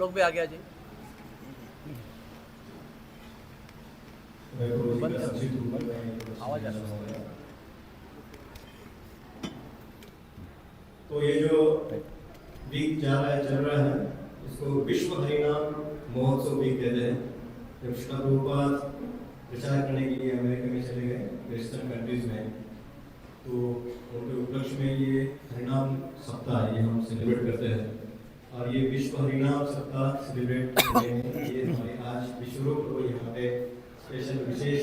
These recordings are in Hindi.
लोग भी आ गया जी। बंद कर, आवाज आ रहा है। तो ये जो वीक जा रहा है, चल रहा है, इसको विश्व हरिनाम महोत्सव वीक कहते हैं। जब श्रील प्रभुपाद प्रचार करने के लिए अमेरिका में चले गए, वेस्टर्न कंट्रीज में, तो उनके उपलक्ष्य में ये हरिनाम सप्ताह ये हम सेलिब्रेट करते हैं। और ये विश्व हरिनाम सप्ताह सेलिब्रेट करने में ये हमारे आज विश्वरूप को यहाँ पे स्पेशल विशेष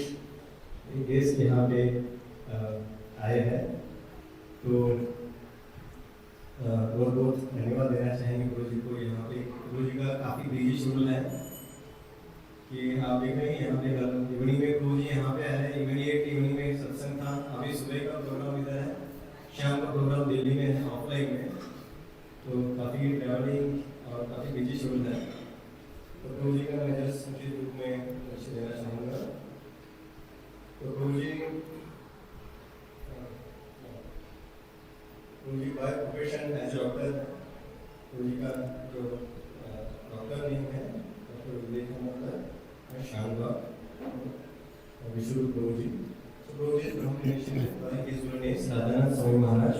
गेस्ट यहाँ पे आए हैं। तो बहुत बहुत धन्यवाद देना चाहेंगे गुरु जी को। यहाँ पे गुरु जी का काफ़ी बिजी शेड्यूल है कि आप देख रहे हैं यहाँ पे इवनिंग में गुरु जी यहाँ पे आए हैं। इवनिंग में सत्संग था, अभी सुबह का प्रोग्राम इधर है, शाम का प्रोग्राम दिल्ली में है ऑफलाइन में। तो काफ़ी ट्रैवलिंग और काफ़ी बिजी शेड्यूल है। तो गुरु जी का मैं जस्ट संक्षिप्त रूप में परिचय देना चाहूँगा। तो गुरु जी बाय प्रोफेशन एज डॉक्टर, गुरु जी का जो डॉक्टर नेम है डॉक्टर विवेकानंद शानवा विश्व गुरु जी। So गुरु जी ब्रह्मनिष्ठ by his Guru name Sadhana Swami Maharaj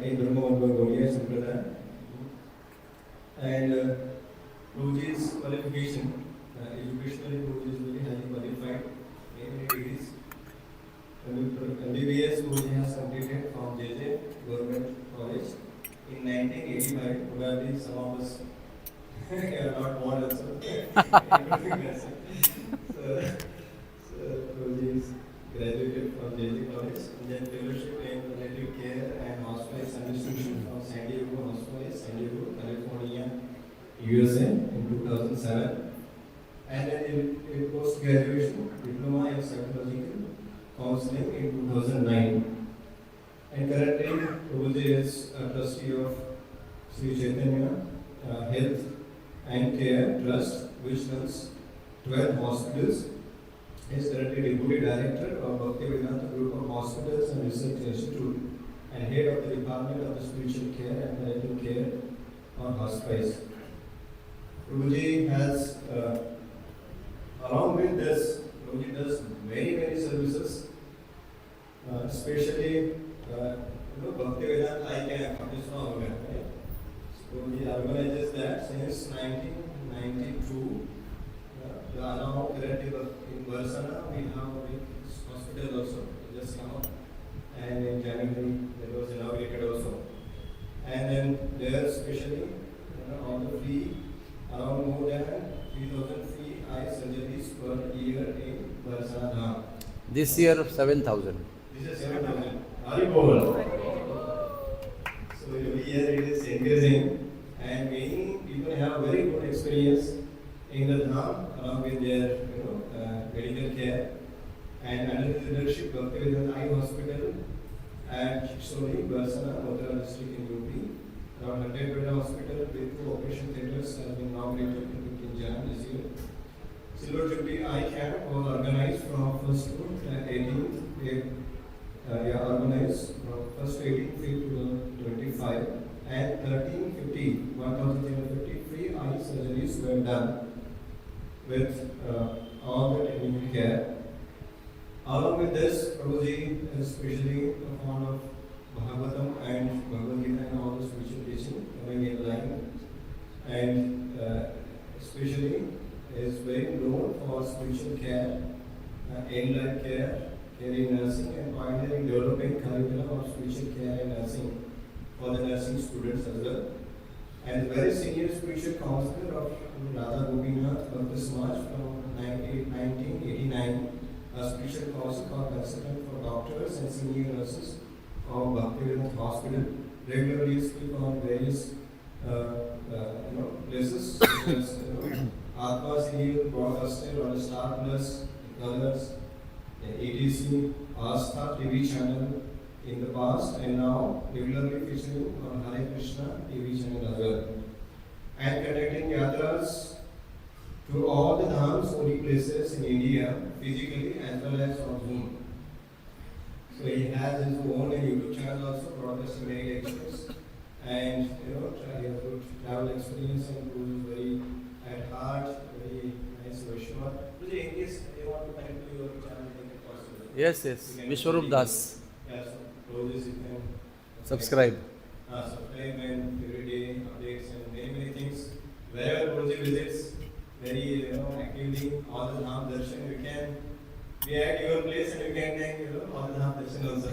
in Brahma Gaudiya Sampradaya. And Guruji's qualification, educationally Guruji is very highly qualified in many degrees. MBBS Guruji has completed from JJ Government College in 1985. Probably some of us are not born also. So Guruji is graduated from JJ College and then fellowship in palliative care and hospice administration from San Diego Hospice, San Diego, California, USA in 2007. And then in post-graduation diploma in psychological counseling in 2009. And currently Guruji is a trustee of Sri Chaitanya Health and Care Trust, which runs 12 hospitals. He is currently Deputy Director of Bhaktivedanta Group of Hospitals and Research Institute and Head of the Department of Spiritual Care and Palliative Care on Hospice. Guruji has, along with this, Guruji does many services, especially Bhaktivedanta Eye Camp, right? Guruji organizes that since 1992. Now currently in Barsana we have a big hospital also just now, and in January that was inaugurated also. And then there especially on the free, around more than 3,000 free eye surgeries per year in Barsana Dham. This year 7,000. This is 7,000. Haribol. So every year it is increasing, and many people have very good experience in the Dham along with their medical care. And under the leadership of Bhaktivedanta Eye Hospital at Chicholi, Barsana, Mathura district in UP, around 100-bed hospital with 2 operation theatres has been inaugurated in 15 Jan this year. Silver Jubilee Eye Camp was organized from 1st to 18th, organized from 1st to 18th to 25, and 1,350 free eye surgeries were done with all the technical care. Along with this, Prabhuji is especially fond of Bhagavatam and Bhagavad Gita and all the spiritual teaching coming in line, and especially is very known for spiritual care, in-life care, care in nursing, and pioneering developing curriculum of spiritual care and nursing for the nursing students as well. And very senior spiritual counselor of Radha Gopinath Bhakti Samaj from 1989, a spiritual counselor consultant for doctors and senior nurses of Bhaktivedanta Hospital, regularly speak on various places such as Atma Serial, Broadcaster on Star Plus, Colors, ATC, Astha TV channel in the past, and now regularly featuring on Hare Krishna TV channel as well, and conducting yatras to all the dhams, holy places in India, physically as well as on Zoom. So he has his own YouTube channel also, broadcasting many lectures, and try your good travel experience and cruise is very at heart, very nice to assure. Guruji, in case you want to connect to your channel, make it possible. Yes, yes. You can Vishwarup Das. Yeah, so Guruji, you can Subscribe. subscribe and every day updates and many things. Wherever Guruji visits, very actively all the Dham darshan we can be at your place and you can take all the Dham darshan also.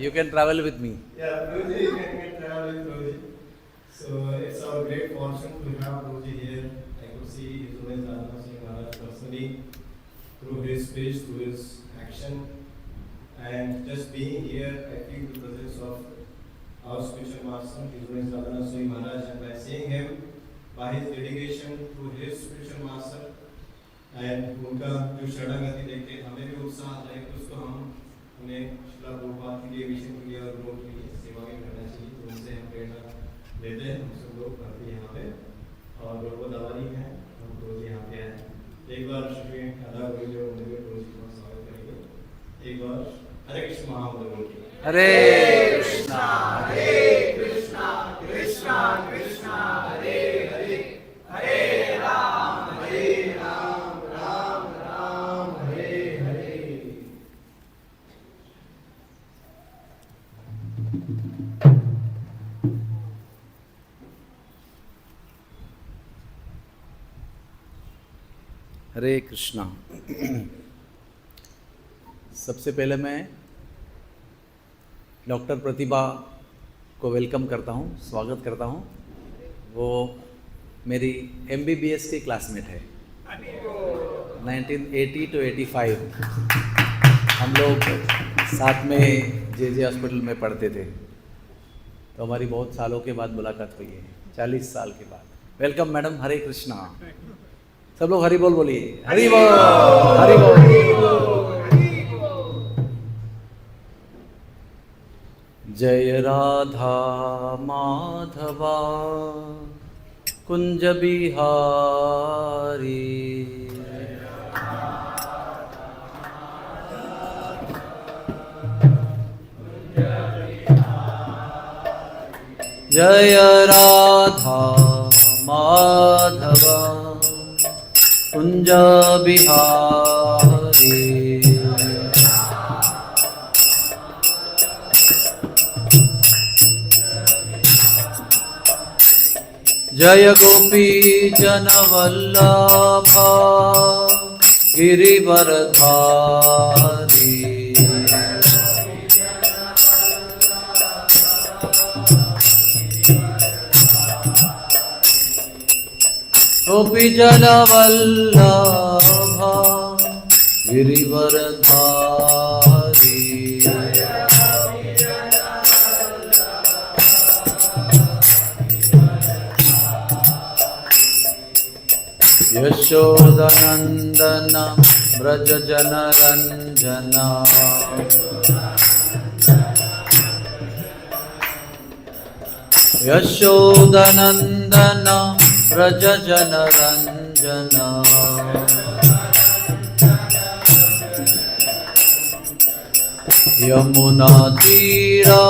You can travel with me. Yeah, Guruji, you can travel with Guruji. So it's our great fortune to have Guruji here. I could see His Holiness Radhanath Singh Maharaj personally through his speech, through his action, and just being here, I feel the presence of our spiritual master, His Holiness Radhanath Singh Maharaj, and by seeing him, by his dedication to his spiritual master, and उनका जो शरणागति देख के हमें भी उत्साह आता है कि उसको हमें श्रील प्रभुपाद के लिए, विष्णु के लिए और गुरु के लिए सेवा में करना चाहिए। तो उनसे हम प्रेरणा लेते हैं, हम सब लोग करते हैं यहाँ पे और गुरु दावारी हैं, हम गुरु जी यहाँ पे आए। एक बार श्री राधा गुरु जी और गुरु जी का स्वागत करेंगे। एक बार हरे कृष्ण महामंत्र की। हरे कृष्णा कृष्णा कृष्णा हरे हरे, हरे राम राम राम हरे हरे। हरे कृष्णा। सबसे पहले मैं डॉक्टर प्रतिभा को वेलकम करता हूँ, स्वागत करता हूँ। वो मेरी MBBS की क्लासमेट है। 1980 to 85 हम लोग साथ में JJ हॉस्पिटल में पढ़ते थे, तो हमारी बहुत सालों के बाद मुलाकात हुई है, 40 साल के बाद। वेलकम मैडम, हरे कृष्णा। सब लोग हरि बोल बोलिए। हरि बोल, हरि बोल। जय राधा माधवा कुंज बिहारी, जय राधा माधवा कुंज बिहारी, जय गोपी जन वल्लभा गिरिवरधारी, गोपी जन वल्लभा गिरिवरधारी, यशोदनंदन व्रज जनरंजना, यशोदनंदन व्रज जनरंजना, यमुना तीरा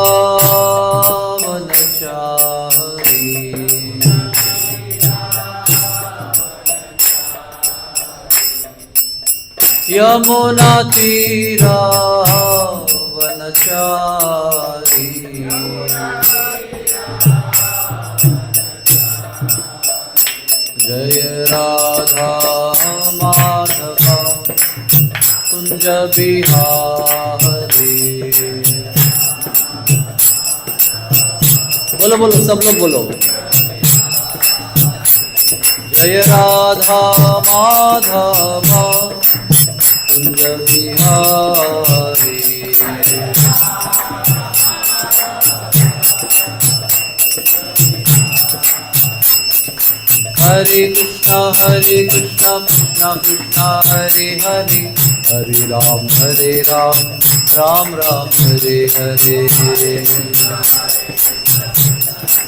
वनचारी, यमुना तीरा वनचारी, जय राधा माधवा कुंज बिहारी। बोलो बोलो, सब लोग बोलो। जय राधा माधवा कुंज बिहारी, हरे कृष्णा कृष्णा कृष्णा हरे हरे, हरे राम राम राम हरे हरे।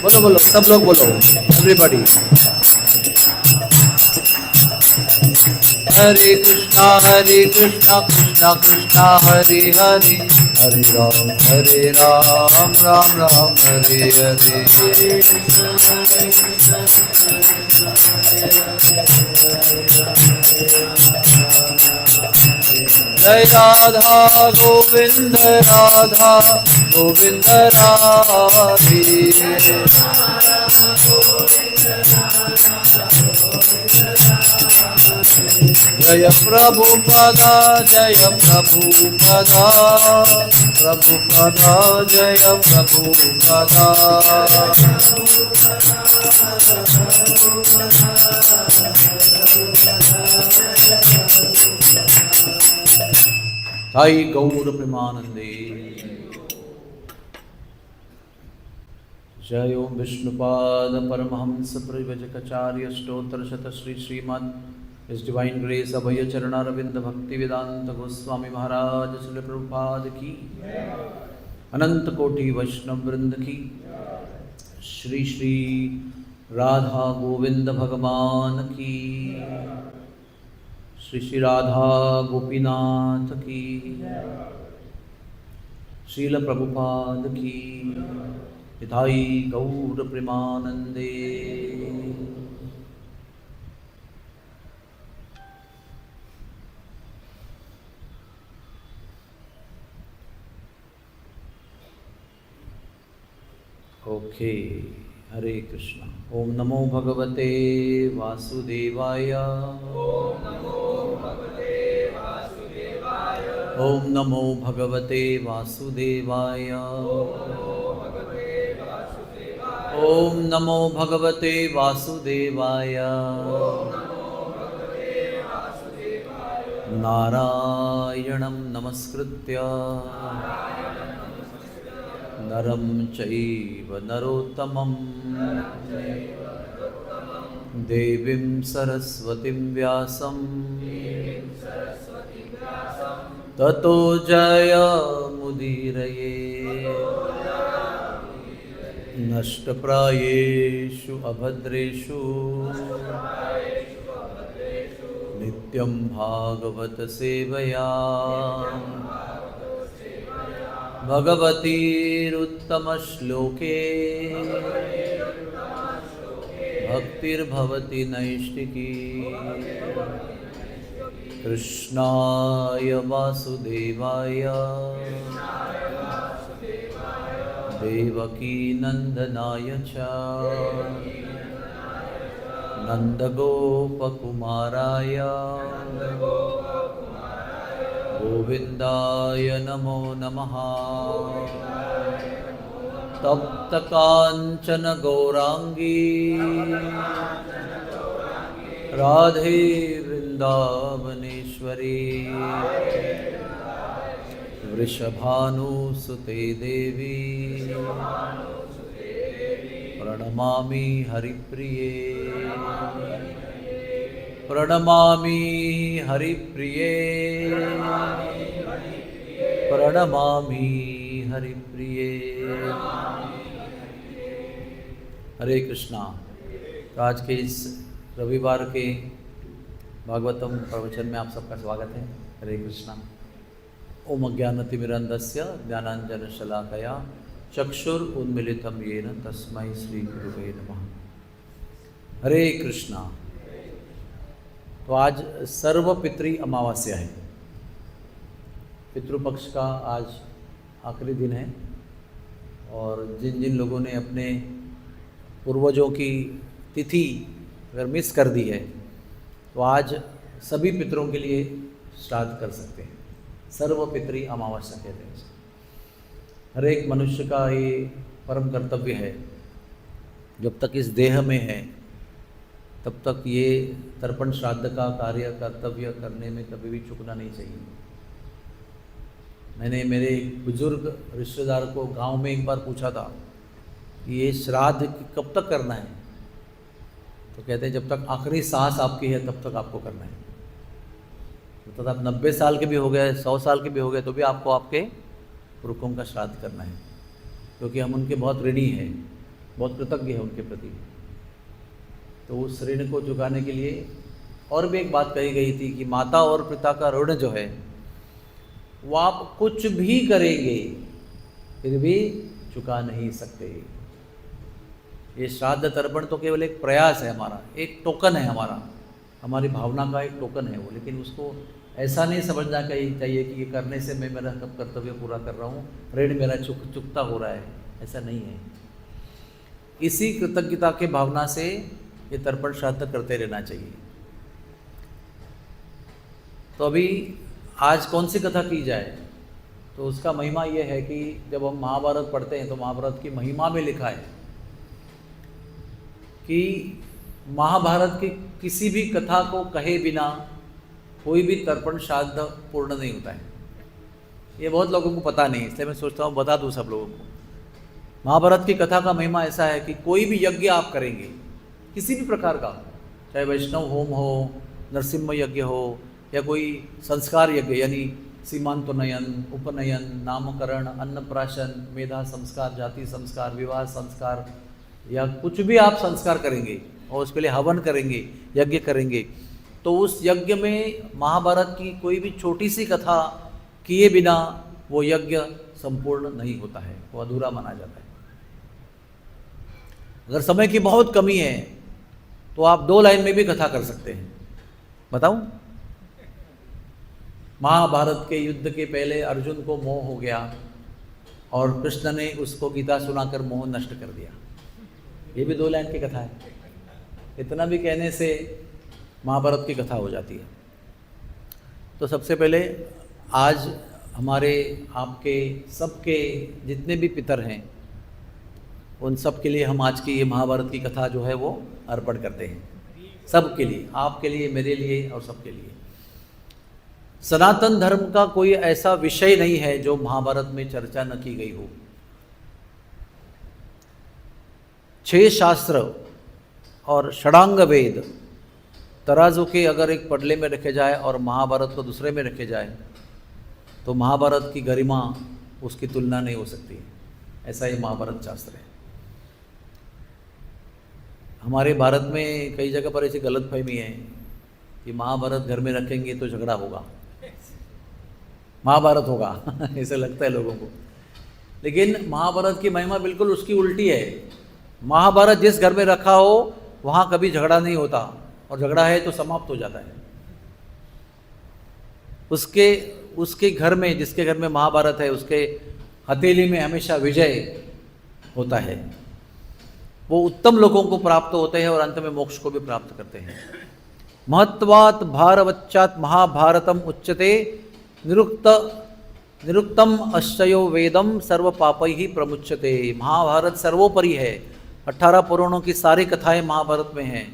बोलो बोलो, सब लोग बोलो, एवरीबॉडी। हरे कृष्णा कृष्णा कृष्णा कृष्णा हरे हरे, हरे राम राम राम हरे हरे। जय राधा गोविंद राधा गोविंद राधे। जय प्रभुपदा जय प्रभुपदा, प्रभुपदा जय प्रभुपदा। साई गौर प्रेमानंदे। जय ओम विष्णुपाद परमहंस परिव्रजकाचार्य स्तोत्र शत श्री श्रीमद इस डिवाइन ग्रेस अभय चरणारविंद भक्ति वेदांत गोस्वामी महाराज श्रील प्रभुपाद की, अनंत कोटि वैष्णव वृंद की, श्री श्री राधा गोविंद भगवान की, श्री श्री राधा गोपीनाथ की, श्रील प्रभुपाद की। हिताई गौर प्रेमानंदे। ओके, हरे कृष्णा। ओम नमो भगवते वासुदेवाय। ओम नमो भगवते वासुदेवाय। ओम नमो भगवते वासुदेवाय। ओम नमो भगवते वासुदेवाय। नारायणं नमस्कृत्य नरं चैव नरोत्तमं देवीं सरस्वतीं व्यासं ततो जयमुदीरये। नष्टप्रायेषु अभद्रेषु नित्यं भागवत सेवया भगवतीरुत्तमश्लोके भक्तिर्भवति नैष्टिकी। कृष्णाय वासुदेवाय देवकी नंदनाय च नंदगोपकुमाराय गोविंदाय नमो नमः। तप्त कांचन गौरांगी राधे वृंदावनेश्वरी वृषभानुसुते देवी प्रणमामि हरिप्रिये। प्रणमामि हरिप्रिये। प्रणमामि हरिप्रिये। हरे कृष्णा। तो आज के इस रविवार के भागवतम प्रवचन में आप सबका स्वागत है। हरे कृष्णा। ओम अज्ञानतिमिरन्धस्य ज्ञानाञ्जनशलाकया चक्षुरुन्मीलितं येन तस्मै श्रीगुरुवे नमः। हरे कृष्णा। तो आज सर्वपितृ अमावस्या है। पितृपक्ष का आज आखिरी दिन है और जिन जिन लोगों ने अपने पूर्वजों की तिथि अगर मिस कर दी है तो आज सभी पितरों के लिए श्राद्ध कर सकते हैं। सर्वपितृ अमावस्या कहते हैं। हर एक मनुष्य का ये परम कर्तव्य है, जब तक इस देह में है तब तक ये तर्पण श्राद्ध का कार्य कर्तव्य करने में कभी भी चूकना नहीं चाहिए। मैंने मेरे एक बुजुर्ग रिश्तेदार को गांव में एक बार पूछा था कि ये श्राद्ध कब तक करना है, तो कहते हैं जब तक आखिरी सांस आपकी है तब तक आपको करना है। तो आप 90 साल के भी हो गए, 100 साल के भी हो गए, तो भी आपको आपके पुरखों का श्राद्ध करना है, क्योंकि हम उनके बहुत ऋणी हैं, बहुत कृतज्ञ हैं उनके प्रति। तो उस ऋण को चुकाने के लिए और भी एक बात कही गई थी कि माता और पिता का ऋण जो है वो आप कुछ भी करेंगे फिर भी चुका नहीं सकते। ये श्राद्ध तर्पण तो केवल एक प्रयास है हमारा, एक टोकन है हमारा, हमारी भावना का एक टोकन है वो। लेकिन उसको ऐसा नहीं समझना चाहिए कि ये करने से मैं मेरा कर्तव्य पूरा कर रहा हूँ, ऋण मेरा चुकता हो रहा है, ऐसा नहीं है। इसी कृतज्ञता के भावना से ये तर्पण श्राद्ध करते रहना चाहिए। तो अभी आज कौन सी कथा की जाए, तो उसका महिमा ये है कि जब हम महाभारत पढ़ते हैं तो महाभारत की महिमा में लिखा है कि महाभारत की किसी भी कथा को कहे बिना कोई भी तर्पण श्राद्ध पूर्ण नहीं होता है। ये बहुत लोगों को पता नहीं, इसलिए मैं सोचता हूँ बता दूँ सब लोगों को। महाभारत की कथा का महिमा ऐसा है कि कोई भी यज्ञ आप करेंगे किसी भी प्रकार का, चाहे वैष्णव होम हो, नरसिम्हा यज्ञ हो, या कोई संस्कार यज्ञ यानी सीमांतोन्नयन, उपनयन, नामकरण, अन्नप्राशन, मेधा संस्कार, जाति संस्कार, विवाह संस्कार, या कुछ भी आप संस्कार करेंगे और उसके लिए हवन करेंगे, यज्ञ करेंगे, तो उस यज्ञ में महाभारत की कोई भी छोटी सी कथा किए बिना वो यज्ञ संपूर्ण नहीं होता है, वो अधूरा माना जाता है। अगर समय की बहुत कमी है तो आप 2 लाइन में भी कथा कर सकते हैं। बताऊं? महाभारत के युद्ध के पहले अर्जुन को मोह हो गया और कृष्ण ने उसको गीता सुनाकर मोह नष्ट कर दिया। ये भी 2 लाइन की कथा है। इतना भी कहने से महाभारत की कथा हो जाती है। तो सबसे पहले आज हमारे आपके सबके जितने भी पितर हैं उन सब के लिए हम आज की ये महाभारत की कथा जो है वो अर्पण करते हैं, सबके लिए, आपके लिए, मेरे लिए और सबके लिए। सनातन धर्म का कोई ऐसा विषय नहीं है जो महाभारत में चर्चा न की गई हो। 6 शास्त्र और षडांग वेद तराजू के अगर एक पडले में रखे जाए और महाभारत को दूसरे में रखे जाए तो महाभारत की गरिमा उसकी तुलना नहीं हो सकती। ऐसा ये महाभारत शास्त्र है। हमारे भारत में कई जगह पर ऐसी गलतफहमी है कि महाभारत घर में रखेंगे तो झगड़ा होगा, महाभारत होगा ऐसा लगता है लोगों को। लेकिन महाभारत की महिमा बिल्कुल उसकी उल्टी है। महाभारत जिस घर में रखा हो वहाँ कभी झगड़ा नहीं होता, और झगड़ा है तो समाप्त हो जाता है। उसके घर में, जिसके घर में महाभारत है, उसके हथेली में हमेशा विजय होता है। वो उत्तम लोगों को प्राप्त होते हैं और अंत में मोक्ष को भी प्राप्त करते हैं। महत्वात् भारवच्चात् महाभारतम उच्यते निरुक्तम अश्चयो वेदम सर्व पापैहि प्रमुच्यते। महाभारत सर्वोपरि है। 18 पुराणों की सारी कथाएं महाभारत में हैं।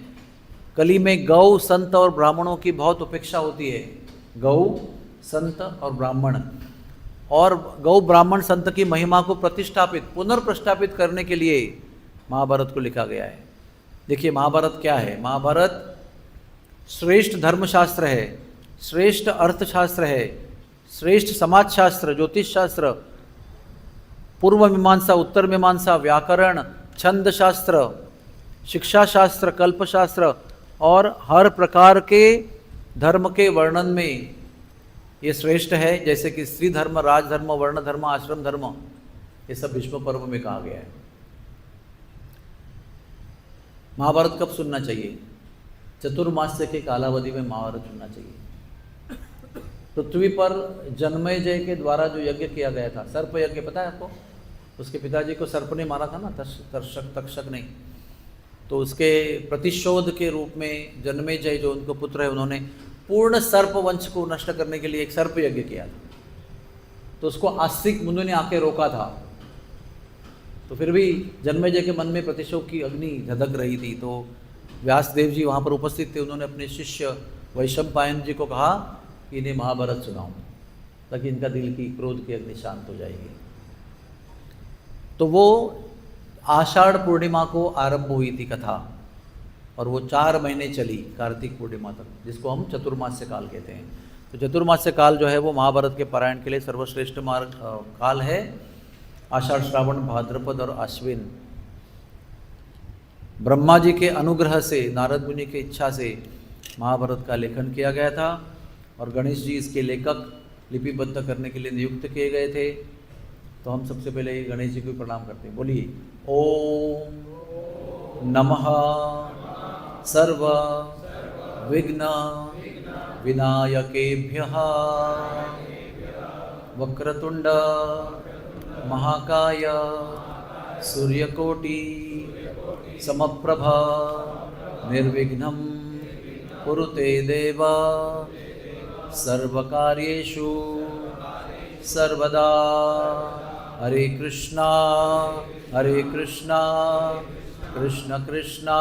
कली में गौ, संत और ब्राह्मणों की बहुत उपेक्षा होती है। गौ, संत और ब्राह्मण, और गौ ब्राह्मण संत की महिमा को प्रतिष्ठापित, पुनर्प्रस्थापित करने के लिए महाभारत को लिखा गया है। देखिए महाभारत क्या है। महाभारत श्रेष्ठ धर्मशास्त्र है, श्रेष्ठ अर्थशास्त्र है, श्रेष्ठ समाजशास्त्र, ज्योतिष शास्त्र, पूर्व मीमांसा, उत्तर मीमांसा, व्याकरण, छंद शास्त्र, शिक्षा शास्त्र, कल्पशास्त्र और हर प्रकार के धर्म के वर्णन में ये श्रेष्ठ है। जैसे कि स्त्री धर्म, राजधर्म, वर्ण धर्म, आश्रम धर्म, ये सब भीष्म पर्व में कहा गया है। महाभारत कब सुनना चाहिए? चतुर्मास्य के कालावधि में महाभारत सुनना चाहिए। पृथ्वी पर जन्मेजय के द्वारा जो यज्ञ किया गया था, सर्प यज्ञ, पता है आपको? उसके पिताजी को सर्प ने मारा था ना, तक्षक ने। तो उसके प्रतिशोध के रूप में जन्मेजय जो उनको पुत्र है, उन्होंने पूर्ण सर्प वंश को नष्ट करने के लिए एक सर्प यज्ञ किया था। तो उसको आस्तिक मुनियों ने आके रोका था। तो फिर भी जन्मेजय के मन में प्रतिशोध की अग्नि धधक रही थी। तो व्यासदेव जी वहाँ पर उपस्थित थे। उन्होंने अपने शिष्य वैशंपायन जी को कहा कि इन्हें महाभारत सुनाओ ताकि इनका दिल की क्रोध की अग्नि शांत हो जाएगी। तो वो आषाढ़ पूर्णिमा को आरंभ हुई थी कथा, और वो 4 महीने चली कार्तिक पूर्णिमा तक, जिसको हम चतुर्मास्य काल कहते हैं। तो चतुर्मास्य काल जो है वो महाभारत के पारायण के लिए सर्वश्रेष्ठ काल है। आषाढ़, श्रावण, भाद्रपद और आश्विन। ब्रह्मा जी के अनुग्रह से, नारद मुनि की इच्छा से महाभारत का लेखन किया गया था, और गणेश जी इसके लेखक लिपिबद्ध करने के लिए नियुक्त किए गए थे। तो हम सबसे पहले गणेश जी को प्रणाम करते हैं। बोलिए ओम नमः सर्व विघ्न विनायकेभ्यः वक्रतुंड महाकाय सूर्यकोटि समप्रभा निर्विघ्नं कुरुते देव सर्वकार्येषु सर्वदा। हरे कृष्णा कृष्ण कृष्णा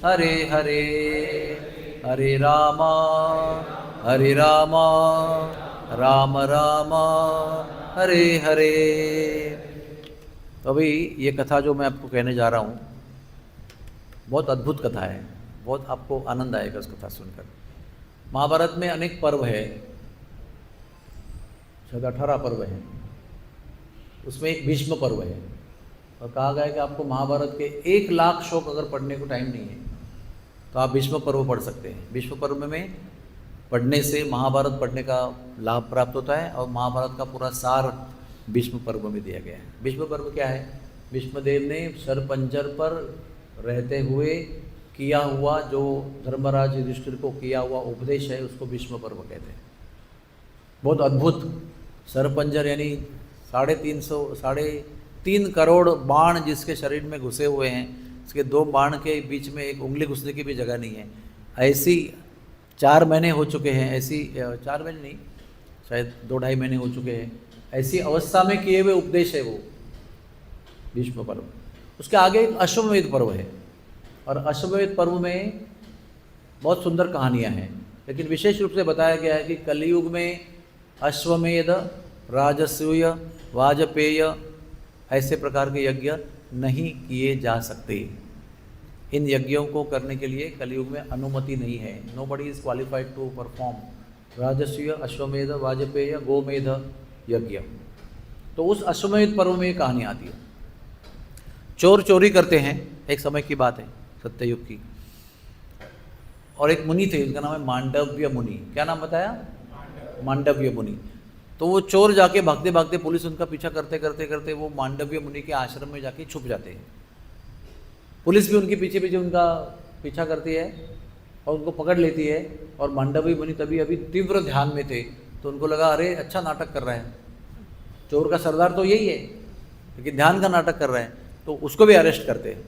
हरे हरे, हरे राम राम राम हरे हरे। तो अभी ये कथा जो मैं आपको कहने जा रहा हूँ बहुत अद्भुत कथा है, बहुत आपको आनंद आएगा उस कथा सुनकर। महाभारत में अनेक पर्व है, शायद 18 पर्व हैं, उसमें एक भीष्म पर्व है। और कहा गया है कि आपको महाभारत के 1 लाख श्लोक अगर पढ़ने को टाइम नहीं है तो आप भीष्म पर्व पढ़ सकते हैं। भीष्म पर्व में पढ़ने से महाभारत पढ़ने का लाभ प्राप्त होता है और महाभारत का पूरा सार भीष्म पर्व में दिया गया है। भीष्म पर्व क्या है? भीष्मदेव ने शरपंजर पर रहते हुए किया हुआ जो धर्मराज युधिष्ठिर को किया हुआ उपदेश है उसको भीष्म पर्व कहते हैं। बहुत अद्भुत। शरपंजर यानी 3.5 करोड़ बाण जिसके शरीर में घुसे हुए हैं, उसके 2 बाण के बीच में एक उंगली घुसने की भी जगह नहीं है। ऐसी 4 महीने हो चुके हैं, ऐसी 4 महीने नहीं, शायद 2-2.5 महीने हो चुके हैं, ऐसी अवस्था में किए हुए उपदेश है वो भीष्म पर्व। उसके आगे एक अश्वमेध पर्व है और अश्वमेध पर्व में बहुत सुंदर कहानियाँ हैं, लेकिन विशेष रूप से बताया गया है कि कलयुग में अश्वमेध, राजसूय, वाजपेय ऐसे प्रकार के यज्ञ नहीं किए जा सकते। इन यज्ञों को करने के लिए कलयुग में अनुमति नहीं है। Nobody is qualified to perform Rajasuya, Ashvamedha, वाजपेय, गोमेध यज्ञ। तो उस अश्वमेध पर्व में ये कहानी आती है। चोर चोरी करते हैं, एक समय की बात है सत्ययुग की, और एक मुनि थे, उनका नाम है मांडव्य मुनि। क्या नाम बताया? मांडव्य मुनि। तो वो चोर जाके भागते भागते, पुलिस उनका पीछा करते करते करते वो मांडव्य मुनि के आश्रम में जाके छुप जाते हैं। पुलिस भी उनके पीछे पीछे उनका पीछा करती है और उनको पकड़ लेती है। और मांडव्य मुनि तभी अभी तीव्र ध्यान में थे, तो उनको लगा अरे अच्छा नाटक कर रहा है, चोर का सरदार तो यही है लेकिन ध्यान का नाटक कर रहा है, तो उसको भी अरेस्ट करते हैं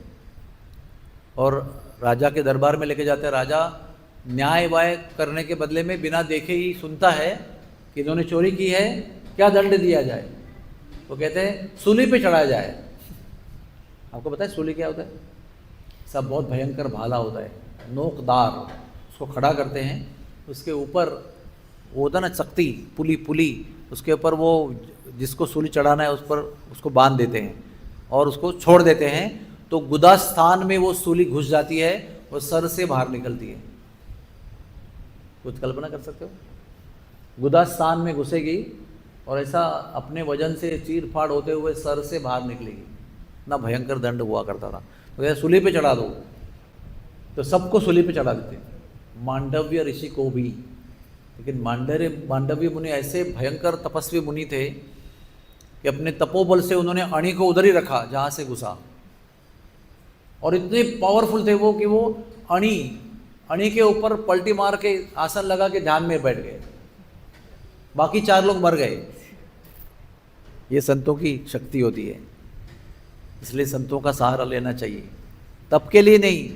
और राजा के दरबार में लेके जाते हैं। राजा न्याय वाय करने के बदले में बिना देखे ही सुनता है कि इन्होंने चोरी की है, क्या दंड दिया जाए। तो कहते हैं सूली पे चढ़ाया जाए। आपको पता है सूली क्या होता है? सब बहुत भयंकर भाला होता है, नोकदार, उसको खड़ा करते हैं, उसके ऊपर वो होता ना चकती, पुली, उसके ऊपर वो जिसको सूली चढ़ाना है उस पर उसको बांध देते हैं और उसको छोड़ देते हैं। तो गुदा स्थान में वो सूली घुस जाती है और सर से बाहर निकलती है। कुछ कल्पना कर सकते हो? गुदा स्थान में घुसेगी और ऐसा अपने वजन से चीर फाड़ होते हुए सर से बाहर निकलेगी। ना भयंकर दंड हुआ करता था। तो कहते सूली पे चढ़ा दो, तो सबको सूली पे चढ़ा देते, मांडव्य ऋषि को भी। लेकिन मांडव्य मुनि ऐसे भयंकर तपस्वी मुनि थे कि अपने तपोबल से उन्होंने अणि को उधर ही रखा जहाँ से घुसा, और इतने पावरफुल थे वो कि वो अणि के ऊपर पलटी मार के आसन लगा के ध्यान में बैठ गए, बाकी 4 लोग मर गए। ये संतों की शक्ति होती है, इसलिए संतों का सहारा लेना चाहिए। तप के लिए नहीं,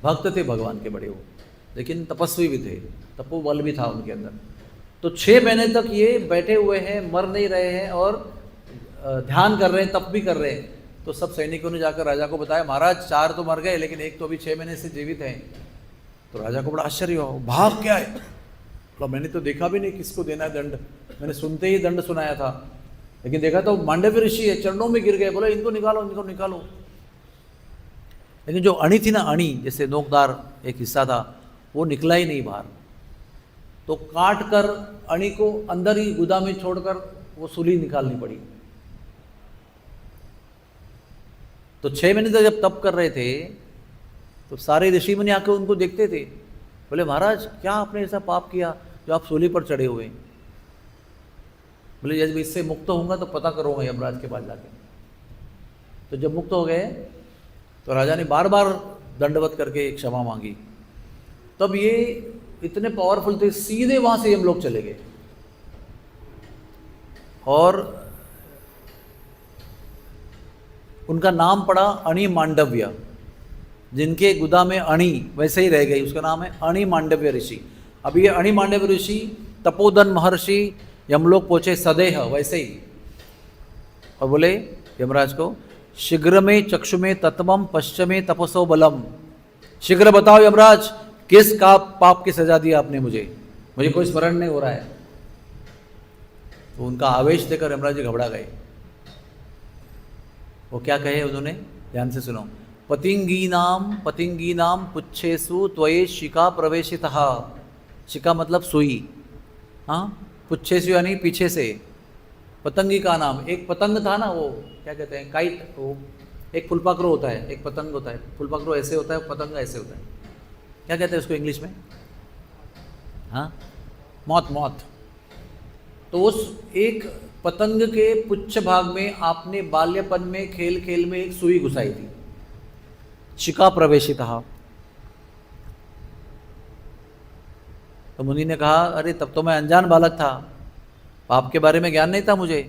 भक्त थे भगवान के बड़े वो, लेकिन तपस्वी भी थे, तपोबल भी था उनके अंदर। तो 6 महीने तक ये बैठे हुए हैं, मर नहीं रहे हैं और ध्यान कर रहे हैं, तप भी कर रहे हैं। तो सब सैनिकों ने जाकर राजा को बताया, महाराज 4 तो मर गए लेकिन एक तो अभी 6 महीने से जीवित हैं। तो राजा को बड़ा आश्चर्य हुआ, भाग क्या है? तो मैंने तो देखा भी नहीं किसको देना है दंड, मैंने सुनते ही दंड सुनाया था, लेकिन देखा तो मांडव्य ऋषि है, चरणों में गिर गए, बोले इनको निकालो, इनको निकालो। लेकिन जो अणि थी ना, अणि जैसे नोकदार एक हिस्सा था, वो निकला ही नहीं बाहर। तो काट कर अणि को अंदर ही गुदा में छोड़कर वो सूली निकालनी पड़ी। तो 6 महीने तक जब तप कर रहे थे तो सारे ऋषि मुनि आकर उनको देखते थे, बोले महाराज क्या आपने ऐसा पाप किया, जो आप सूली पर चढ़े हुए हैं। बोले जब इससे मुक्त होऊंगा तो पता करूँगा यमराज के पास जाके। तो जब मुक्त हो गए तो राजा ने बार बार दंडवत करके क्षमा मांगी। तब ये इतने पावरफुल थे, सीधे वहाँ से हम लोग चले गए और उनका नाम पड़ा अणि मांडव्य। जिनके गुदा में अणि वैसे ही रह गई, उसका नाम है अणि मांडव्य ऋषि। अब ये अणि मांडव्य ऋषि तपोधन महर्षि यमलोक पहुंचे सदेह वैसे ही, और बोले यमराज को शीघ्र में चक्षु में तत्वम पश्चिमे तपसो बलम। शीघ्र बताओ यमराज, किस का पाप की सजा दी आपने मुझे कोई स्मरण नहीं हो रहा है। तो उनका आवेश देखकर यमराज जी घबरा गए। वो क्या कहे उन्होंने, ध्यान से सुनो। पतिंगी नाम पुच्छेसु त्वये शिका प्रवेशितः। शिका मतलब सुई, हाँ, पुच्छेसु यानी पीछे से। पतंगी का नाम, एक पतंग था ना, वो क्या कहते हैं, काइट। वो एक फुलपाखरू होता है, एक पतंग होता है। फुलपाखरू ऐसे होता है, पतंग ऐसे होता है, क्या कहते हैं उसको इंग्लिश में, हाँ, मौत। तो उस एक पतंग के पुच्छ भाग में आपने बाल्यपन में खेल खेल में एक सुई घुसाई थी, शिका प्रवेशितः। तो मुनि ने कहा, अरे तब तो मैं अनजान बालक था, पाप के बारे में ज्ञान नहीं था मुझे।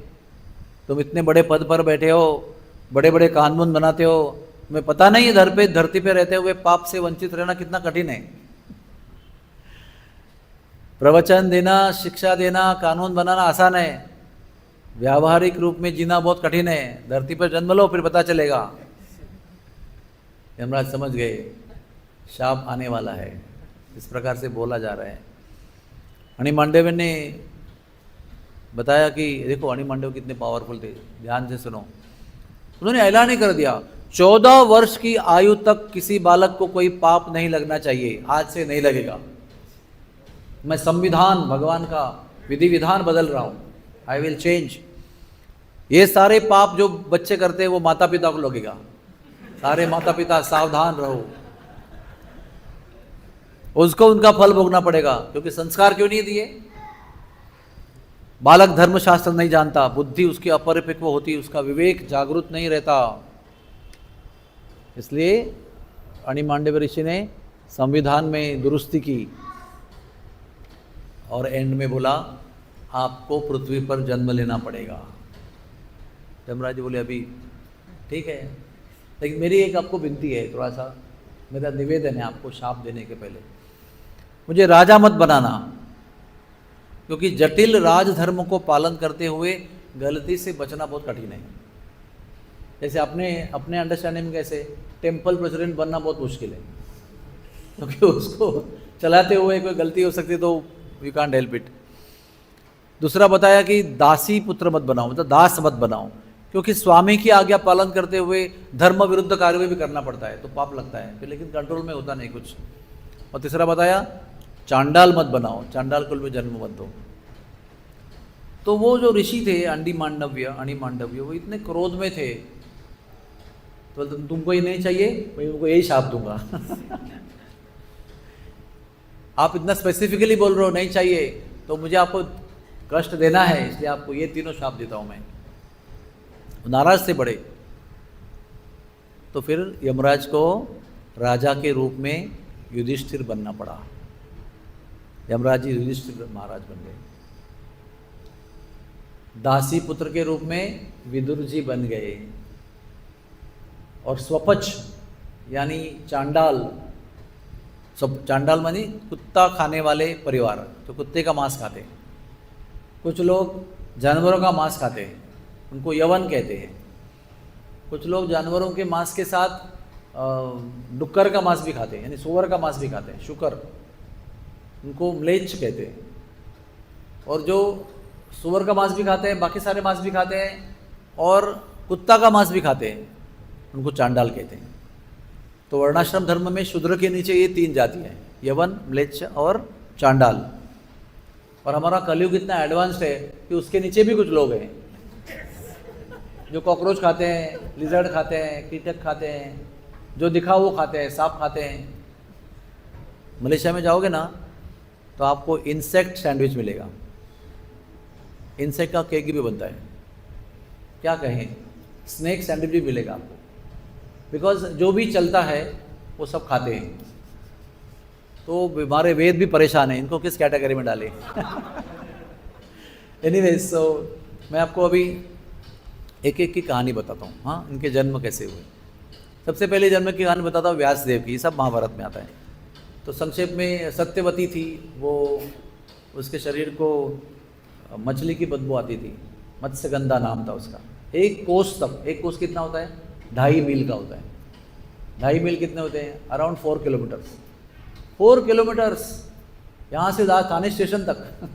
तुम इतने बड़े पद पर बैठे हो, बड़े बड़े कानून बनाते हो, तुम्हें पता नहीं है धरती पे रहते हुए पाप से वंचित रहना कितना कठिन है। प्रवचन देना, शिक्षा देना, कानून बनाना आसान है, व्यावहारिक रूप में जीना बहुत कठिन है। धरती पर जन्म लो फिर पता चलेगा। यमराज समझ गए शाप आने वाला है, इस प्रकार से बोला जा रहा है। अणि मांडव्य ने बताया कि देखो अणि मांडव्य कितने पावरफुल थे, ध्यान से सुनो। उन्होंने ऐलान ही कर दिया, 14 वर्ष की आयु तक किसी बालक को कोई पाप नहीं लगना चाहिए, आज से नहीं लगेगा। मैं संविधान, भगवान का विधि विधान बदल रहा हूं, आई विल चेंज। ये सारे पाप जो बच्चे करते हैं वो माता पिता को लगेगा। सारे माता पिता सावधान रहो, उसको उनका फल भोगना पड़ेगा। क्योंकि संस्कार क्यों नहीं दिए? बालक धर्मशास्त्र नहीं जानता, बुद्धि उसकी अपरिपक्व होती, उसका विवेक जागृत नहीं रहता। इसलिए अणि मांडव्य ऋषि ने संविधान में दुरुस्ती की और एंड में बोला आपको पृथ्वी पर जन्म लेना पड़ेगा। यमराज जी बोले अभी ठीक है, लेकिन मेरी एक आपको विनती है, थोड़ा सा मेरा निवेदन है आपको शाप देने के पहले, मुझे राजा मत बनाना। क्योंकि जटिल राजधर्म को पालन करते हुए गलती से बचना बहुत कठिन है। जैसे अपने अंडरस्टैंडिंग में कैसे टेम्पल प्रेसिडेंट बनना बहुत मुश्किल है, क्योंकि उसको चलाते हुए कोई गलती हो सकती है, तो यू कांट हेल्प इट। दूसरा बताया कि दासी पुत्र मत बनाओ, मतलब दास मत बनाओ, क्योंकि स्वामी की आज्ञा पालन करते हुए धर्म विरुद्ध कार्य भी करना पड़ता है, तो पाप लगता है फिर, लेकिन कंट्रोल में होता नहीं कुछ। और तीसरा बताया चांडाल मत बनाओ, चांडाल कुल में जन्म मत दो। तो वो जो ऋषि थे अणि मांडव्य, वो इतने क्रोध में थे, तो तुमको ये नहीं चाहिए, मैं तुमको यही शाप दूंगा। आप इतना स्पेसिफिकली बोल रहे हो नहीं चाहिए, तो मुझे आपको कष्ट देना है, इसलिए आपको ये तीनों शाप देता हूं मैं। नाराज से बड़े। तो फिर यमराज को राजा के रूप में युधिष्ठिर बनना पड़ा। यमराज जी युधिष्ठिर महाराज बन गए। दासी पुत्र के रूप में विदुर जी बन गए। और स्वपच यानी चांडाल, चांडाल मानी कुत्ता खाने वाले परिवार, तो कुत्ते का मांस खाते हैं। कुछ लोग जानवरों का मांस खाते हैं, उनको यवन कहते हैं। कुछ लोग जानवरों के मांस के साथ डुक्कर का मांस भी खाते हैं, यानी सुअर का मांस भी खाते हैं, शुकर, उनको म्लेच्छ कहते हैं। और जो सुअर का मांस भी खाते हैं, बाकी सारे मांस भी खाते हैं, और कुत्ता का मांस भी खाते हैं, उनको चांडाल कहते हैं। तो वर्णाश्रम धर्म में शूद्र के नीचे ये तीन जाति हैं, यवन, म्लेच्छ और चांडाल। और हमारा कलयुग इतना एडवांस्ड है कि उसके नीचे भी कुछ लोग हैं जो कॉकरोच खाते हैं, लिजर्ड खाते हैं, कीटक खाते हैं, जो दिखा वो खाते हैं, सांप खाते हैं। मलेशिया में जाओगे ना तो तो आपको इंसेक्ट सैंडविच मिलेगा। इंसेक्ट का केक भी बनता है, क्या कहें, स्नेक सैंडविच भी मिलेगा आपको, बिकॉज जो भी चलता है वो सब खाते हैं। तो हमारे वेद भी परेशान हैं, इनको किस कैटेगरी में डालें। एनीवेज, सो मैं आपको अभी एक एक की कहानी बताता हूँ। हाँ, इनके जन्म कैसे हुए। सबसे पहले जन्म की कहानी बताता हूँ व्यासदेव की, सब महाभारत में आता है। तो संक्षेप में, सत्यवती थी वो, उसके शरीर को मछली की बदबू आती थी, मत्स्यगंधा नाम था उसका। एक कोस तक, एक कोस कितना होता है, 2.5 मील का होता है। 2.5 मील कितने होते हैं, अराउंड 4 किलोमीटर्स। 4 किलोमीटर्स यहाँ से थाने स्टेशन तक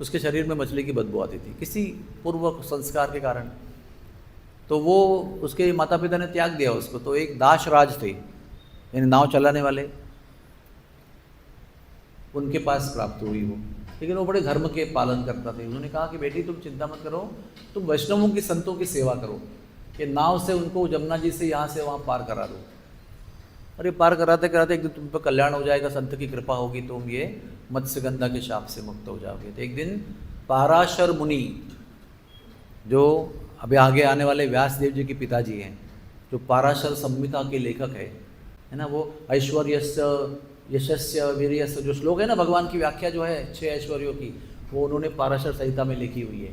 उसके शरीर में मछली की बदबू आती थी, किसी पूर्व संस्कार के कारण। तो वो, उसके माता पिता ने त्याग दिया उसको। तो एक दासराज थे, यानी नाव चलाने वाले, उनके पास प्राप्त हुई वो। लेकिन वो बड़े धर्म के पालन करता थे। उन्होंने कहा कि बेटी तुम चिंता मत करो, तुम वैष्णवों की, संतों की सेवा करो, कि नाव से उनको जमुना जी से यहाँ से वहाँ पार करा दो। और ये पार कराते कराते एक दिन तुम पर कल्याण हो जाएगा, संत की कृपा होगी, तुम ये मत्स्यगंधा के शाप से मुक्त हो जाओगे। तो एक दिन पाराशर मुनि, जो अभी आगे आने वाले व्यासदेव जी के पिताजी हैं, जो पाराशर संहिता के लेखक है ना, वो ऐश्वर्यस्य यशस्य वीर्यस्य जो श्लोक है ना, भगवान की व्याख्या जो है 6 ऐश्वर्यों की, वो उन्होंने पाराशर संहिता में लिखी हुई है।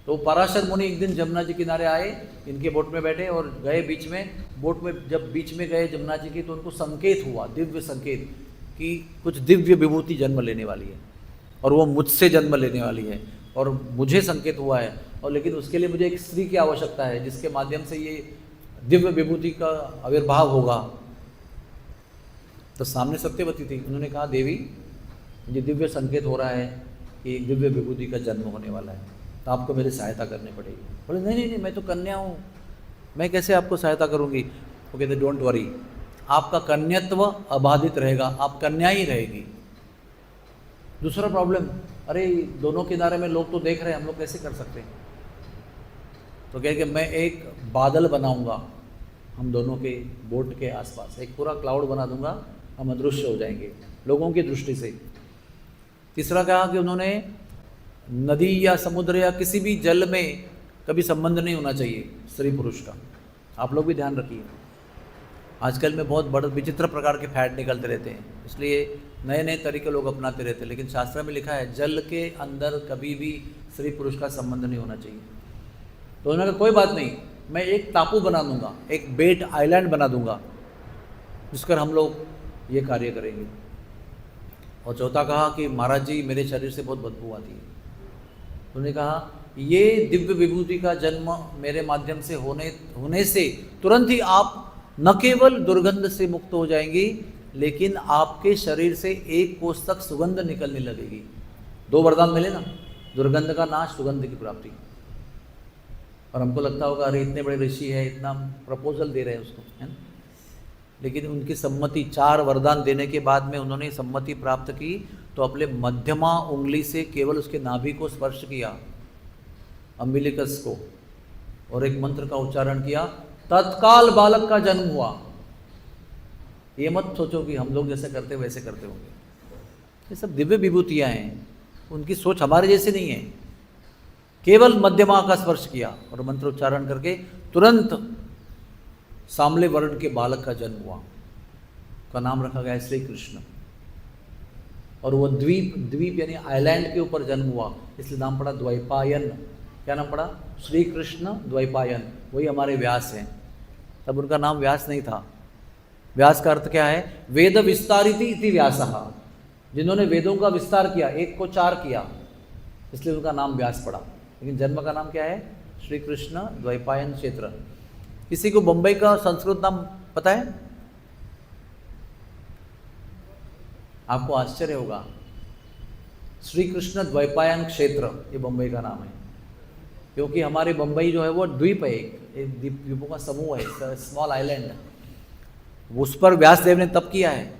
तो पाराशर मुनि एक दिन जमुना जी किनारे आए, इनके बोट में बैठे और गए बीच में। बोट में जब बीच में गए जमुना जी की, तो उनको संकेत हुआ, दिव्य संकेत, कि कुछ दिव्य विभूति जन्म लेने वाली है और वो मुझसे जन्म लेने वाली है, और मुझे संकेत हुआ है, और लेकिन उसके लिए मुझे एक स्त्री की आवश्यकता है जिसके माध्यम से ये दिव्य विभूति का आविर्भाव होगा। तो सामने सत्यवती थी, उन्होंने कहा देवी मुझे दिव्य संकेत हो रहा है कि एक दिव्य विभूति का जन्म होने वाला है, तो आपको मेरी सहायता करनी पड़ेगी। बोले नहीं नहीं नहीं, मैं तो कन्या हूँ, मैं कैसे आपको सहायता करूँगी। वो कहते डोंट वरी, आपका कन्यत्व अबाधित रहेगा, आप कन्या ही रहेगी। दूसरा प्रॉब्लम, अरे दोनों किनारे में लोग तो देख रहे हैं, हम लोग कैसे कर सकते हैं। तो कह कि मैं एक बादल बनाऊंगा हम दोनों के बोट के आसपास, एक पूरा क्लाउड बना दूंगा, हम अदृश्य हो जाएंगे लोगों की दृष्टि से। तीसरा कहा कि उन्होंने नदी या समुद्र या किसी भी जल में कभी संबंध नहीं होना चाहिए स्त्री पुरुष का। आप लोग भी ध्यान रखिए, आजकल में बहुत बड़े विचित्र प्रकार के फैट निकलते रहते हैं, इसलिए नए नए तरीके लोग अपनाते रहते हैं। लेकिन शास्त्र में लिखा है जल के अंदर कभी भी स्त्री पुरुष का संबंध नहीं होना चाहिए। तो उन्होंने कहा कोई बात नहीं, मैं एक टापू बना दूंगा, एक बेट आइलैंड बना दूंगा, जिस पर हम लोग ये कार्य करेंगे। और चौथा कहा कि महाराज जी मेरे शरीर से बहुत बदबू आती है। उन्होंने कहा ये दिव्य विभूति का जन्म मेरे माध्यम से होने से तुरंत ही आप न केवल दुर्गंध से मुक्त हो जाएंगी, लेकिन आपके शरीर से 1 कोस तक सुगंध निकलने लगेगी। 2 वरदान मिले ना, दुर्गंध का नाश, सुगंध की प्राप्ति। और हमको लगता होगा अरे इतने बड़े ऋषि है, इतना प्रपोजल दे रहे हैं उसको, है ना। लेकिन उनकी सम्मति, 4 वरदान देने के बाद में उन्होंने सम्मति प्राप्त की, तो अपने मध्यमा उंगली से केवल उसके नाभि को स्पर्श किया, अम्बिलिकस को, और एक मंत्र का उच्चारण किया, तत्काल बालक का जन्म हुआ। ये मत सोचो कि हम लोग जैसे करते वैसे करते होंगे, ये सब दिव्य विभूतियाँ हैं, उनकी सोच हमारे जैसे नहीं है। केवल मध्यमा का स्पर्श किया और मंत्र उच्चारण करके तुरंत सामले वर्ण के बालक का जन्म हुआ, का नाम रखा गया श्री कृष्ण। और वो द्वीप यानी आइलैंड के ऊपर जन्म हुआ, इसलिए नाम पड़ा द्वैपायन। क्या नाम पड़ा? श्री कृष्ण द्वैपायन। वही हमारे व्यास हैं, तब उनका नाम व्यास नहीं था। व्यास का अर्थ क्या है? वेद विस्तारिति इति व्यासः, जिन्होंने वेदों का विस्तार किया, 1 को 4 किया, इसलिए उनका नाम व्यास पड़ा। लेकिन जन्म का नाम क्या है? श्री कृष्ण द्वैपायन क्षेत्र। किसी को बम्बई का संस्कृत नाम पता है? आपको आश्चर्य होगा, श्री कृष्ण द्वैपायन क्षेत्र, ये बम्बई का नाम है। क्योंकि हमारे बम्बई जो है वो द्वीप है, एक द्वीपों का समूह है, स्मॉल आइलैंड, उस पर व्यासदेव ने तप किया है,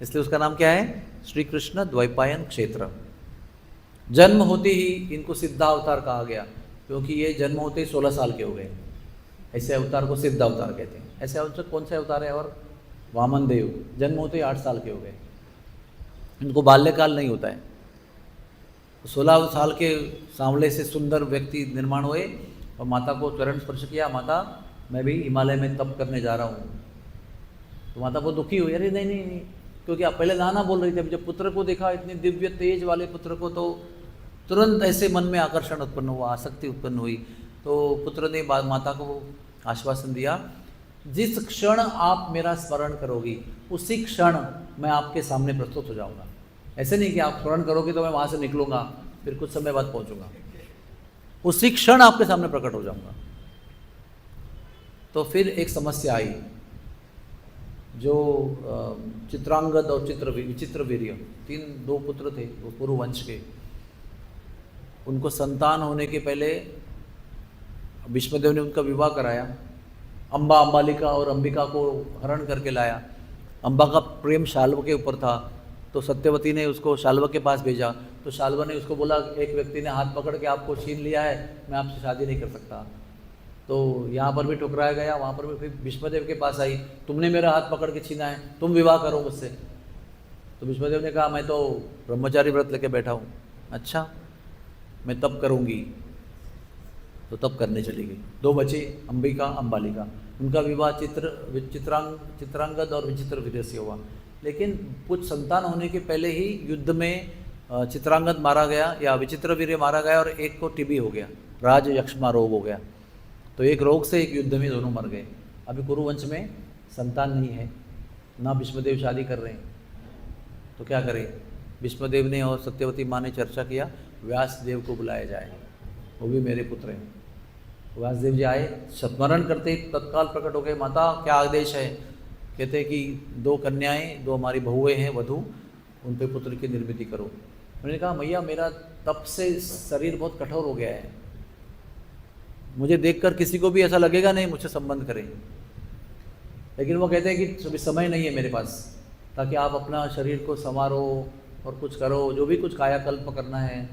इसलिए उसका नाम क्या है? श्री कृष्ण द्वैपायन क्षेत्र। जन्म होते ही इनको सिद्धा अवतार कहा गया, क्योंकि ये जन्म होते ही 16 साल के हो गए। ऐसे अवतार को सिद्ध अवतार कहते हैं। ऐसे अवतार कौन से अवतार है? और वामन देव जन्म होते ही 8 साल के हो गए। इनको बाल्यकाल नहीं होता है। 16 साल के सांवले से सुंदर व्यक्ति निर्माण हुए और माता को चरण स्पर्श किया, माता मैं भी हिमालय में तप करने जा रहा हूँ। तो माता को दुखी हुई, अरे नहीं नहीं नहीं, क्योंकि आप पहले नाना बोल रही थी। जब पुत्र को देखा, इतने दिव्य तेज वाले पुत्र को, तो तुरंत ऐसे मन में आकर्षण उत्पन्न हुआ, आसक्ति उत्पन्न हुई। तो पुत्र ने माता को आश्वासन दिया, जिस क्षण आप मेरा स्मरण करोगी उसी क्षण मैं आपके सामने प्रस्तुत हो जाऊंगा। ऐसे नहीं कि आप स्मरण करोगे तो मैं वहाँ से निकलूंगा, फिर कुछ समय बाद पहुँचूंगा, उसी क्षण आपके सामने प्रकट हो जाऊंगा। तो फिर एक समस्या आई, जो चित्रांगद और विचित्रवीर्य, दो पुत्र थे वो पूर्व वंश के। उनको संतान होने के पहले भीष्मदेव ने उनका विवाह कराया। अम्बा, अंबालिका और अंबिका को हरण करके लाया। अम्बा का प्रेम शाल्व के ऊपर था, तो सत्यवती ने उसको शाल्व के पास भेजा। तो शाल्व ने उसको बोला, एक व्यक्ति ने हाथ पकड़ के आपको छीन लिया है, मैं आपसे शादी नहीं कर सकता। तो यहाँ पर भी ठुकराया गया, वहाँ पर भी फिर भीष्मदेव के पास आई, तुमने मेरा हाथ पकड़ के छीना है, तुम विवाह करो मुझसे। तो भीष्मदेव ने कहा, मैं तो ब्रह्मचारी व्रत लेके बैठा हूँ। अच्छा, मैं तब करूँगी। तो तब करने चली गई। 2 बचे, अंबिका, अंबालिका। उनका विवाह चित्रांगद और विचित्रवीर्य से हुआ। लेकिन कुछ संतान होने के पहले ही युद्ध में चित्रांगद मारा गया या विचित्रवीर्य मारा गया, और एक को टीबी हो गया, राज यक्ष्मा रोग हो गया। तो एक रोग से एक युद्ध में दोनों मर गए। अभी कुरुवंश में संतान नहीं है, ना भीष्मदेव शादी कर रहे हैं, तो क्या करें। भीष्मदेव ने और सत्यवती माँ ने चर्चा किया, व्यासदेव को बुलाया जाए, वो भी मेरे पुत्र हैं। व्यासदेव जी आए, स्मरण करते तत्काल प्रकट हो गए, माता क्या आदेश है। कहते हैं कि 2 कन्याएं, 2 हमारी बहुएं हैं वधू, उन पे पुत्र की निर्मित करो। उन्होंने कहा, मैया मेरा तप से शरीर बहुत कठोर हो गया है, मुझे देखकर किसी को भी ऐसा लगेगा नहीं मुझसे संबंध करें। लेकिन वो कहते हैं कि अभी समय नहीं है मेरे पास, ताकि आप अपना शरीर को संवारो और कुछ करो, जो भी कुछ कायाकल्प करना है।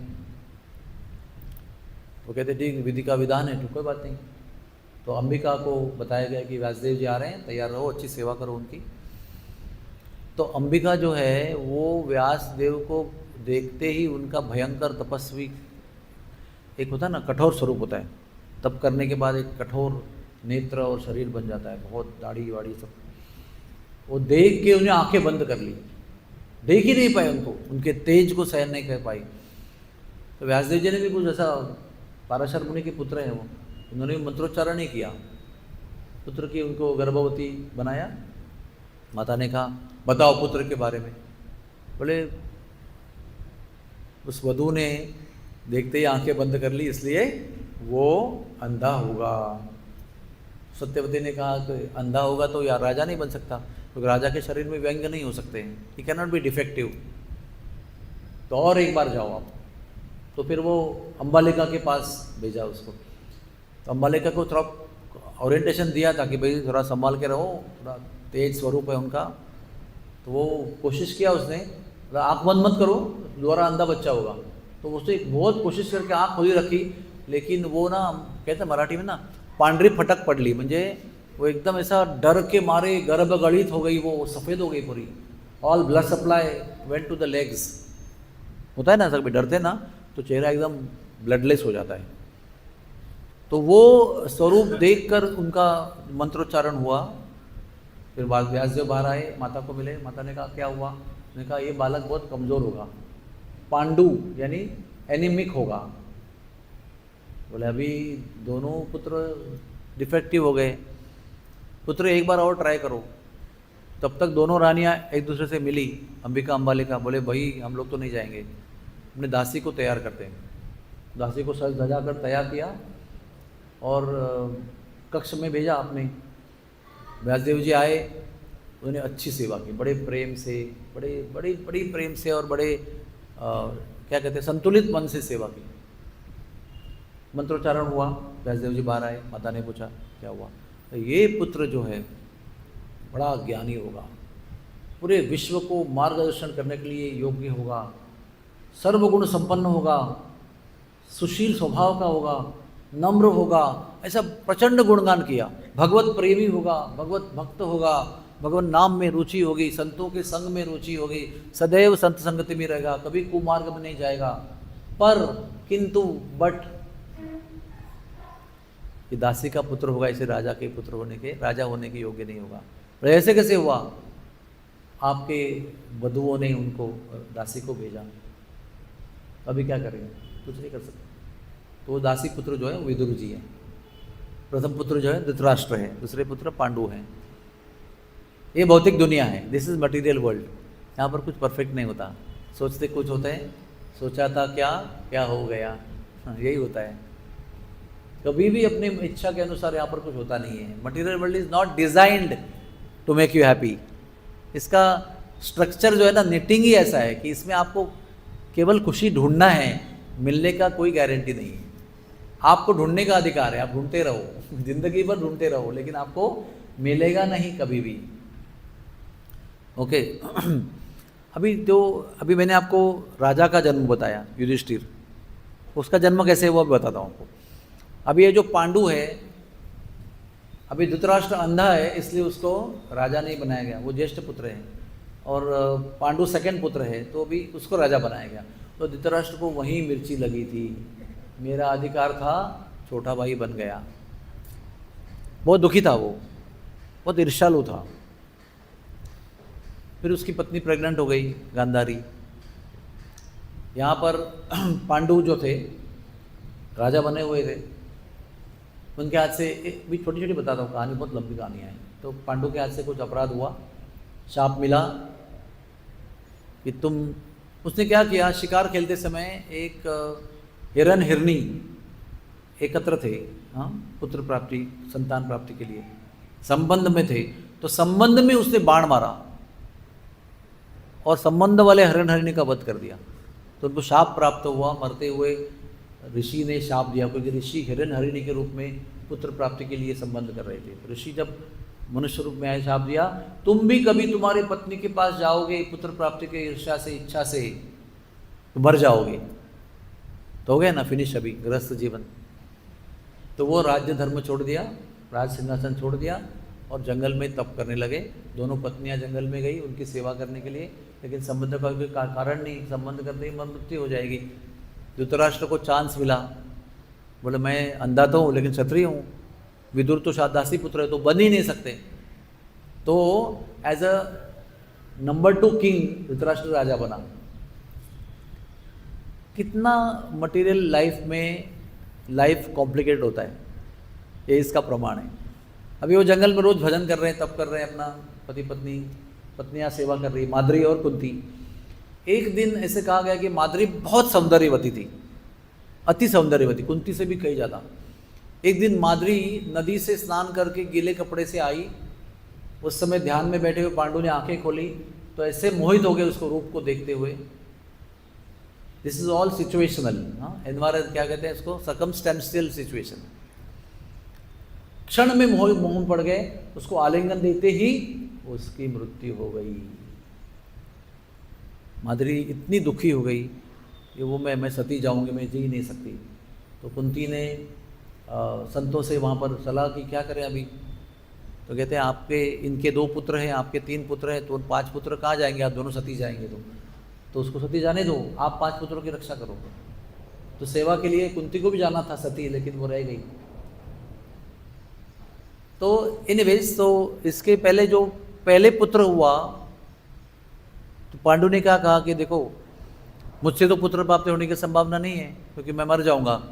तो कहते ठीक, विधि का विधान है, तो कोई बात नहीं। तो अंबिका को बताया गया कि व्यासदेव जी आ रहे हैं, तैयार रहो, अच्छी सेवा करो उनकी। तो अंबिका जो है वो व्यासदेव को देखते ही उनका भयंकर तपस्वी, एक होता है ना कठोर स्वरूप होता है, तप करने के बाद एक कठोर नेत्र और शरीर बन जाता है, बहुत दाढ़ी वाड़ी सब। वो देख के उन्हें आंखें बंद कर ली, देख ही नहीं पाए उनको, उनके तेज को सहन नहीं कर पाई। तो व्यासदेव जी ने भी कुछ ऐसा, पाराशर मुनि के पुत्र हैं वो, उन्होंने भी मंत्रोच्चारण नहीं किया, पुत्र की उनको गर्भवती बनाया। माता ने कहा, बताओ पुत्र के बारे में। बोले, उस वधू ने देखते ही आंखें बंद कर ली, इसलिए वो अंधा होगा। सत्यवती ने कहा कि अंधा होगा तो यार राजा नहीं बन सकता, क्योंकि राजा के शरीर में व्यंग नहीं हो सकते हैं, he can not be defective. तो और एक बार जाओ आप। तो फिर वो अंबालिका के पास भेजा उसको। तो अंबालिका को थोड़ा ओरिएंटेशन दिया था कि भाई थोड़ा संभाल के रहो, थोड़ा तेज स्वरूप है उनका। तो वो कोशिश किया उसने, आँख बंद मत करो, दोबारा अंधा बच्चा होगा। तो उसने बहुत कोशिश करके आँख खुली रखी, लेकिन वो ना, कहते मराठी में ना, पांढरी फटक पडली, म्हणजे वो एकदम ऐसा डर के मारे गर्भगलित हो गई, वो सफ़ेद हो गई पूरी। All blood supply went to the legs. होता है ना, सब डरते ना तो चेहरा एकदम ब्लडलेस हो जाता है। तो वो स्वरूप देखकर उनका मंत्रोच्चारण हुआ। फिर व्यासदेव बाहर आए, माता को मिले। माता ने कहा क्या हुआ? उन्होंने कहा ये बालक बहुत कमज़ोर होगा, पांडु यानी एनीमिक होगा। बोले अभी दोनों पुत्र डिफेक्टिव हो गए, पुत्र एक बार और ट्राई करो। तब तक दोनों रानियां एक दूसरे से मिली, अंबिका अंबालिका। बोले भाई हम लोग तो नहीं जाएंगे, अपने दासी को तैयार करते हैं। दासी को सज धजा कर तैयार किया और कक्ष में भेजा अपने। व्यासदेव जी आए, उन्होंने अच्छी सेवा की, बड़े प्रेम से, बड़ी प्रेम से और बड़े क्या कहते हैं, संतुलित मन से सेवा की। मंत्रोच्चारण हुआ, व्यासदेव जी बाहर आए। माता ने पूछा क्या हुआ? तो ये पुत्र जो है बड़ा ज्ञानी होगा, पूरे विश्व को मार्गदर्शन करने के लिए योग्य होगा, सर्वगुण संपन्न होगा, सुशील स्वभाव का होगा, नम्र होगा, ऐसा प्रचंड गुणगान किया। भगवत प्रेमी होगा, भगवत भक्त होगा, भगवान नाम में रुचि होगी, संतों के संग में रुचि होगी, सदैव संत संगति में रहेगा, कभी कुमार्ग में नहीं जाएगा। पर किंतु बट ये दासी का पुत्र होगा, इसे राजा के पुत्र होने के, राजा होने के योग्य नहीं होगा। पर ऐसे कैसे हुआ? आपके वधुओं ने उनको दासी को भेजा, अभी क्या करेंगे? कुछ नहीं कर सकते। तो दासी पुत्र जो है वो विदुर जी है। प्रथम पुत्र जो है धृतराष्ट्र है, दूसरे पुत्र पांडु हैं। ये भौतिक दुनिया है, दिस इज मटीरियल वर्ल्ड। यहाँ पर कुछ परफेक्ट नहीं होता, सोचते कुछ होते हैं, सोचा था क्या क्या हो गया, यही होता है। कभी भी अपनी इच्छा के अनुसार यहाँ पर कुछ होता नहीं है। Material world is not designed to make you happy. इसका स्ट्रक्चर जो है ना, निटिंग ही ऐसा है कि इसमें आपको केवल खुशी ढूंढना है, मिलने का कोई गारंटी नहीं है। आपको ढूंढने का अधिकार है, आप ढूंढते रहो, जिंदगी भर ढूंढते रहो, लेकिन आपको मिलेगा नहीं कभी भी। ओके अभी मैंने आपको राजा का जन्म बताया, युधिष्ठिर, उसका जन्म कैसे हुआ बताता हूँ आपको। अभी ये जो पांडु है, अभी धृतराष्ट्र अंधा है, इसलिए उसको राजा नहीं बनाया गया, वो ज्येष्ठ पुत्र है, और पांडु सेकंड पुत्र है, तो अभी उसको राजा बनाया गया। तो धृतराष्ट्र को वहीं मिर्ची लगी थी, मेरा अधिकार था, छोटा भाई बन गया। बहुत दुखी था वो, बहुत ईर्ष्यालु था। फिर उसकी पत्नी प्रेग्नेंट हो गई, गांधारी। यहाँ पर पांडु जो थे राजा बने हुए थे, उनके हाथ से भी छोटी छोटी बताता हूँ, कहानी बहुत लंबी कहानी है। तो पांडु के हाथ से कुछ अपराध हुआ, शाप मिला कि तुम, उसने क्या किया, शिकार खेलते समय एक हिरन हिरनी एकत्र थे, हाँ, पुत्र प्राप्ति, संतान प्राप्ति के लिए संबंध में थे, तो संबंध में उसने बाण मारा और संबंध वाले हिरन हरिणी का वध कर दिया। तो उनको शाप प्राप्त हुआ, मरते हुए ऋषि ने शाप दिया, क्योंकि ऋषि हिरन हरिणी के रूप में पुत्र प्राप्ति के लिए संबंध कर रहे थे। तो ऋषि जब मनुष्य रूप में आए, शाप दिया, तुम भी कभी तुम्हारी पत्नी के पास जाओगे पुत्र प्राप्ति के ईर्ष्या से, इच्छा से, तो मर जाओगे। तो हो गया ना फिनिश अभी गृहस्थ जीवन। तो वो राज्य धर्म छोड़ दिया, राज सिंहासन छोड़ दिया और जंगल में तप करने लगे। दोनों पत्नियां जंगल में गई उनकी सेवा करने के लिए, लेकिन संबंध का कोई कारण नहीं, संबंध करते ही मृत्यु हो जाएगी। धृतराष्ट्र को चांस मिला, बोले मैं अंधा तो हूँ लेकिन क्षत्रिय हूँ, विदुर तो दासी पुत्र है, तो बन ही नहीं सकते। तो as a number 2 king Dhritarashtra राजा बना। कितना मटेरियल लाइफ में लाइफ कॉम्प्लिकेट होता है, ये इसका प्रमाण है। अभी वो जंगल में रोज भजन कर रहे हैं, तप कर रहे हैं, अपना पति पत्नी, पत्नियां सेवा कर रही, माद्री और कुंती। एक दिन ऐसे कहा गया कि माद्री बहुत सौंदर्यवती थी, अति सौंदर्यवती, कुंती से भी कहीं ज़्यादा। एक दिन माद्री नदी से स्नान करके गीले कपड़े से आई, उस समय ध्यान में बैठे हुए पांडु ने आंखें खोली तो ऐसे मोहित हो गए उसको रूप को देखते हुए। This is all situational, environment क्या कहते हैं इसको, सर्कमस्टेंशियल सिचुएशन। क्षण में मोह पड़ गए, उसको आलिंगन देते ही उसकी मृत्यु हो गई। माद्री इतनी दुखी हो गई कि वो मैं सती जाऊंगी, मैं जी नहीं सकती। तो कुंती ने संतों से वहाँ पर सलाह की क्या करें अभी। तो कहते हैं आपके इनके 2 पुत्र हैं, आपके 3 पुत्र हैं, तो 5 पुत्र कहाँ जाएंगे, आप दोनों सती जाएंगे। तो उसको सती जाने दो, आप 5 पुत्रों की रक्षा करो। तो सेवा के लिए कुंती को भी जाना था सती, लेकिन वो रह गई। तो एनीवेज, तो इसके पहले जो पहले पुत्र हुआ, तो पांडु ने क्या कहा कि देखो मुझसे तो पुत्र प्राप्त होने की संभावना नहीं है क्योंकि मैं मर जाऊंगा।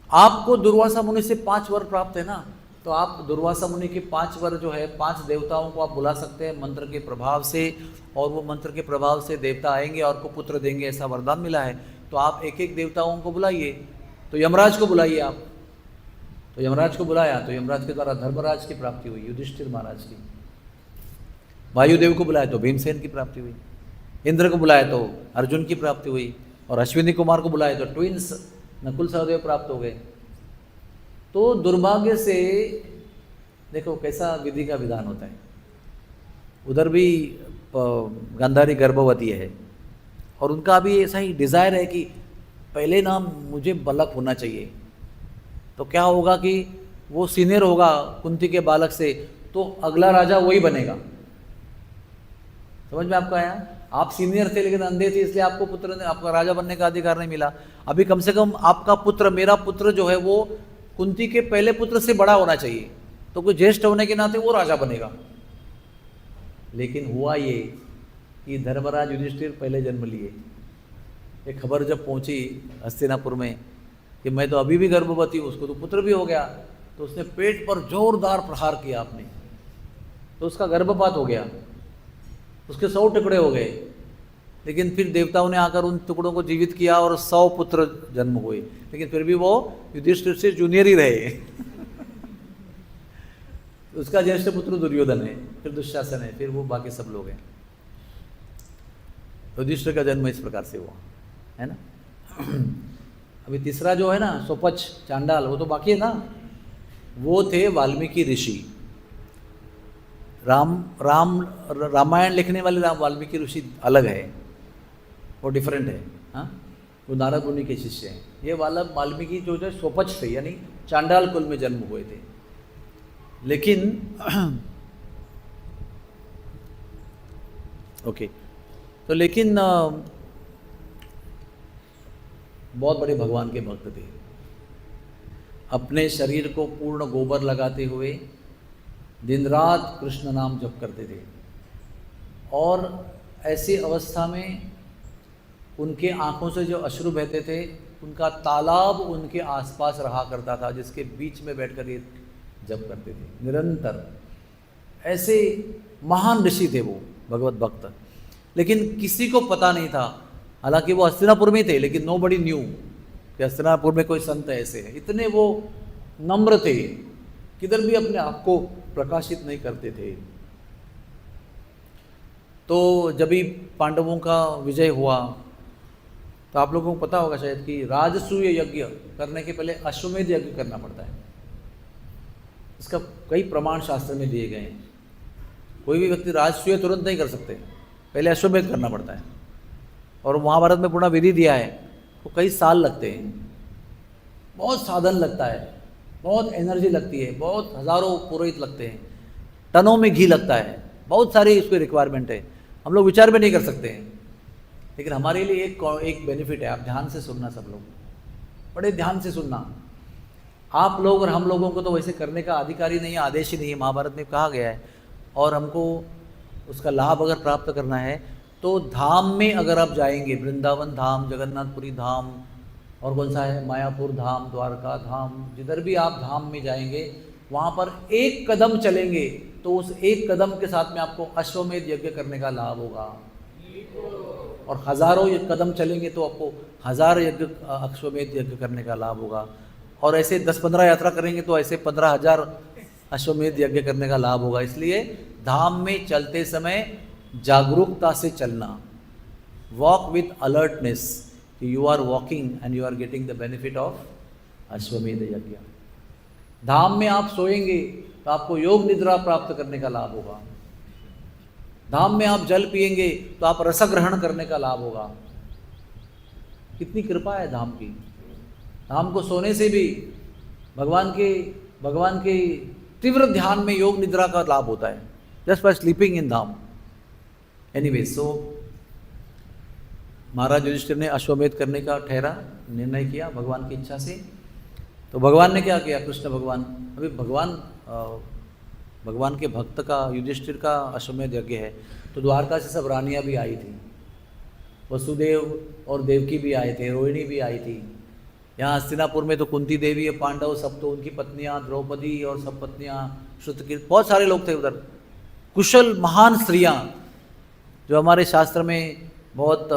आपको दुर्वासा मुनि से 5 वर प्राप्त है ना, तो आप दुर्वासा मुनि के 5 वर जो है, 5 देवताओं को आप बुला सकते हैं मंत्र के प्रभाव से, और वो मंत्र के प्रभाव से देवता आएंगे और आपको पुत्र देंगे, ऐसा वरदान मिला है। तो आप एक एक देवताओं को बुलाइए। तो यमराज को बुलाइए आप। तो यमराज को बुलाया, तो यमराज के द्वारा धर्मराज की प्राप्ति हुई, युधिष्ठिर महाराज की। वायुदेव को बुलाया तो भीमसेन की प्राप्ति हुई, इंद्र को बुलाया तो अर्जुन की प्राप्ति हुई, और अश्विनी कुमार को बुलाया तो ट्विंस नकुल सहदेव प्राप्त हो गए। तो दुर्भाग्य से देखो कैसा विधि का विधान होता है। उधर भी गांधारी गर्भवती है और उनका भी ऐसा ही डिज़ायर है कि पहले ना मुझे बालक होना चाहिए। तो क्या होगा कि वो सीनियर होगा कुंती के बालक से, तो अगला राजा वही बनेगा। समझ में आपको आया? आप सीनियर थे लेकिन अंधे थे, इसलिए आपको पुत्र, आपका राजा बनने का अधिकार नहीं मिला। अभी कम से कम आपका पुत्र, मेरा पुत्र जो है वो कुंती के पहले पुत्र से बड़ा होना चाहिए, तो कोई ज्येष्ठ होने के नाते वो राजा बनेगा। लेकिन हुआ ये कि धर्मराज युधिष्ठिर पहले जन्म लिए। ये खबर जब पहुंची हस्तिनापुर में कि मैं तो अभी भी गर्भवती हूँ, उसको तो पुत्र भी हो गया, तो उसने पेट पर जोरदार प्रहार किया आपने, तो उसका गर्भपात हो गया, उसके 100 टुकड़े हो गए। लेकिन फिर देवताओं ने आकर उन टुकड़ों को जीवित किया और 100 पुत्र जन्म हुए, लेकिन फिर भी वो युधिष्ठिर से जूनियर ही रहे। उसका ज्येष्ठ पुत्र दुर्योधन है, फिर दुशासन है, फिर वो बाकी सब लोग हैं। युधिष्ठिर का जन्म इस प्रकार से हुआ है ना। अभी तीसरा जो है ना सोपच चांडाल, वो तो बाकी है ना। वो थे वाल्मीकि ऋषि। रामायण लिखने वाले वाल्मीकि ऋषि अलग है, वो डिफरेंट है। हाँ, वो नारद मुनि के शिष्य हैं। ये वाल्मीकि जो है सोपच थे, यानी चांडाल कुल में जन्म हुए थे। लेकिन ओके, तो लेकिन बहुत बड़े भगवान के भक्त थे। अपने शरीर को पूर्ण गोबर लगाते हुए दिन रात कृष्ण नाम जप करते थे, और ऐसी अवस्था में उनके आंखों से जो अश्रु बहते थे, उनका तालाब उनके आसपास रहा करता था, जिसके बीच में बैठकर ये जप करते थे निरंतर। ऐसे महान ऋषि थे वो, भगवत भक्त। लेकिन किसी को पता नहीं था, हालांकि वो हस्तिनापुर में थे, लेकिन नोबडी न्यू कि हस्तिनापुर में कोई संत ऐसे हैं। इतने वो नम्र थे, किधर भी अपने आप को प्रकाशित नहीं करते थे। तो जब भी पांडवों का विजय हुआ, तो आप लोगों को पता होगा शायद कि राजसूय यज्ञ करने के पहले अश्वमेध यज्ञ करना पड़ता है। इसका कई प्रमाण शास्त्र में दिए गए हैं। कोई भी व्यक्ति राजसूय तुरंत नहीं कर सकते, पहले अश्वमेध करना पड़ता है। और महाभारत में पूर्ण विधि दिया है, तो कई साल लगते हैं, बहुत साधन लगता है, बहुत एनर्जी लगती है, बहुत हजारों पुरोहित लगते हैं, टनों में घी लगता है, बहुत सारी इसकी रिक्वायरमेंट है। हम लोग विचार भी नहीं कर सकते हैं। लेकिन हमारे लिए एक बेनिफिट है, आप ध्यान से सुनना, सब लोग बड़े ध्यान से सुनना। आप लोग और हम लोगों को तो वैसे करने का अधिकार ही नहीं है, आदेश ही नहीं है, महाभारत में कहा गया है। और हमको उसका लाभ अगर प्राप्त करना है तो धाम में अगर आप जाएंगे, वृंदावन धाम, जगन्नाथपुरी धाम, और कौन सा है, मायापुर धाम, द्वारका धाम, जिधर भी आप धाम में जाएंगे, वहाँ पर एक कदम चलेंगे तो उस एक कदम के साथ में आपको अश्वमेध यज्ञ करने का लाभ होगा। और हजारों कदम चलेंगे तो आपको 1000 यज्ञ अश्वमेध यज्ञ करने का लाभ होगा। और ऐसे 10-15 यात्रा करेंगे तो ऐसे 15,000 अश्वमेध यज्ञ करने का लाभ होगा। इसलिए धाम में चलते समय जागरूकता से चलना, walk with alertness, you are walking and you are getting the benefit of Ashvamedha yagya. धाम में आप सोएंगे तो आपको योग निद्रा प्राप्त करने का लाभ होगा। धाम में आप जल पिएंगे तो आप रस ग्रहण करने का लाभ होगा। कितनी कृपा है धाम की। धाम को सोने से भी भगवान के तीव्र ध्यान में योग निद्रा का लाभ होता है, just by sleeping in dham. Anyway, so Maharaj Yudhishthir ने अश्वमेध करने का निर्णय किया भगवान की इच्छा से। तो भगवान ने क्या किया, कृष्ण भगवान, अभी भगवान के भक्त का, युधिष्ठिर का अश्वमेध यज्ञ है, तो द्वारका से सब रानियां भी आई थी, वसुदेव और देवकी भी आए थे, रोहिणी भी आई थी। यहाँ हस्तिनापुर में तो कुंती देवी, पांडव, सब तो उनकी पत्नियाँ, द्रौपदी और सब पत्नियाँ, श्रुतकीर्ति, बहुत सारे लोग थे उधर, कुशल महान स्त्रियाँ जो हमारे शास्त्र में बहुत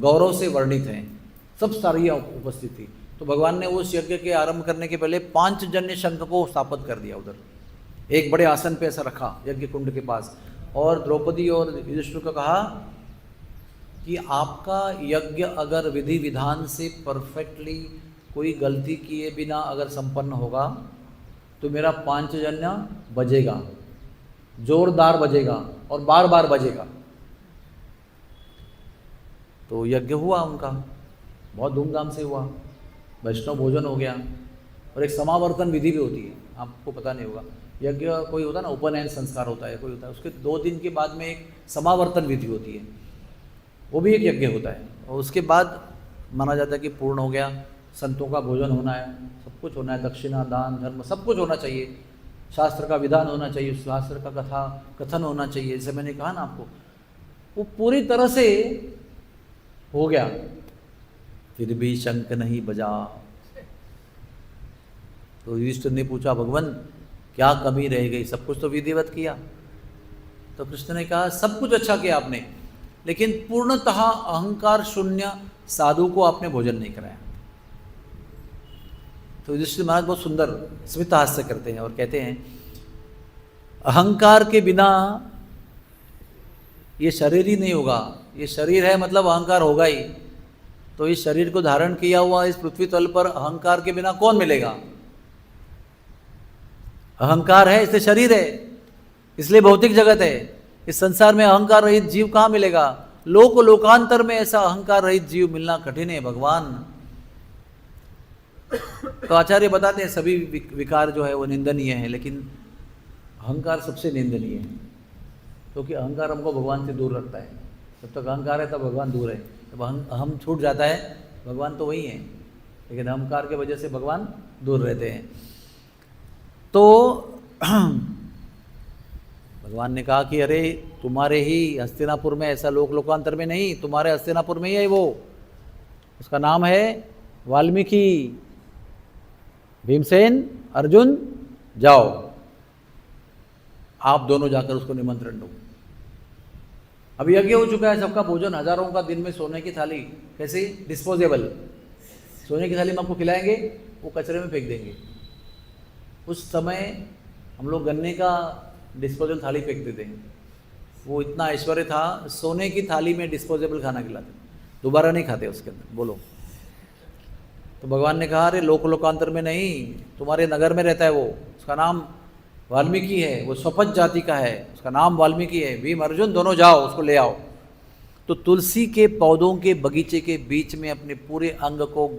गौरव से वर्णित हैं, सब सारियाँ उपस्थित थी। तो भगवान ने उस यज्ञ के आरंभ करने के पहले 5 जन्य शंख को स्थापित कर दिया उधर, एक बड़े आसन पे ऐसा रखा यज्ञ कुंड के पास, और द्रौपदी और युधिष्ठिर को कहा कि आपका यज्ञ अगर विधि विधान से परफेक्टली, कोई गलती किए बिना अगर संपन्न होगा तो मेरा पांचजन्य बजेगा, जोरदार बजेगा और बार बार बजेगा। तो यज्ञ हुआ उनका, बहुत धूमधाम से हुआ, वैष्णव भोजन हो गया, और एक समावर्तन विधि भी होती है, आपको पता नहीं होगा। यज्ञ कोई होता है ना, उपनयन संस्कार होता है, कोई होता है, उसके 2 दिन के बाद में एक समावर्तन विधि होती है, वो भी एक यज्ञ होता है। और उसके बाद माना जाता है कि पूर्ण हो गया, संतों का भोजन होना है, सब कुछ होना है, दक्षिणा दान धर्म सब कुछ होना चाहिए, शास्त्र का विधान होना चाहिए, शास्त्र का कथन होना चाहिए, जैसे मैंने कहा ना आपको, वो पूरी तरह से हो गया, फिर भी शंख नहीं बजा। तो युधिष्ठिर ने पूछा, भगवान क्या कमी रह गई, सब कुछ तो विधिवत किया। तो कृष्ण ने कहा, सब कुछ अच्छा किया आपने, लेकिन पूर्णतः अहंकार शून्य साधु को आपने भोजन नहीं कराया। तो युधिष्ठिर महाराज बहुत सुंदर स्मित हास्य करते हैं और कहते हैं, अहंकार के बिना ये शरीर ही नहीं होगा, ये शरीर है मतलब अहंकार होगा ही। तो इस शरीर को धारण किया हुआ इस पृथ्वी तल पर अहंकार के बिना कौन मिलेगा? अहंकार है इसलिए शरीर है, इसलिए भौतिक जगत है। इस संसार में अहंकार रहित जीव कहाँ मिलेगा? लोकांतर में ऐसा अहंकार रहित जीव मिलना कठिन है भगवान। तो आचार्य बताते हैं सभी विकार जो है वो निंदनीय है, लेकिन अहंकार सबसे निंदनीय है, क्योंकि अहंकार हमको भगवान से दूर रखता है। जब तक अहंकार है तब भगवान दूर है, जब हम छूट जाता है भगवान तो वही है, लेकिन अहंकार के वजह से भगवान दूर रहते हैं। तो भगवान ने कहा कि अरे तुम्हारे ही हस्तिनापुर में, ऐसा लोकांतर में नहीं, तुम्हारे हस्तिनापुर में ही है वो, उसका नाम है वाल्मीकि। भीमसेन, अर्जुन, जाओ आप दोनों जाकर उसको निमंत्रण दो। अभी यज्ञ हो चुका है, सबका भोजन, हजारों का दिन में सोने की थाली, कैसे डिस्पोजेबल सोने की थाली में आपको खिलाएंगे, वो कचरे में फेंक देंगे। उस समय हम लोग गन्ने का डिस्पोजेबल थाली फेंक देते हैं। वो इतना ऐश्वर्य था, सोने की थाली में डिस्पोजेबल खाना खिलाते, दोबारा नहीं खाते उसके अंदर। बोलो। तो भगवान ने कहा, अरे लोकांतर में नहीं, तुम्हारे नगर में रहता है वो, उसका नाम वाल्मीकि है, वो स्वपच जाति का है, उसका नाम वाल्मीकि है। भीम अर्जुन दोनों जाओ उसको ले आओ। तो तुलसी के पौधों के बगीचे के बीच में अपने पूरे अंग को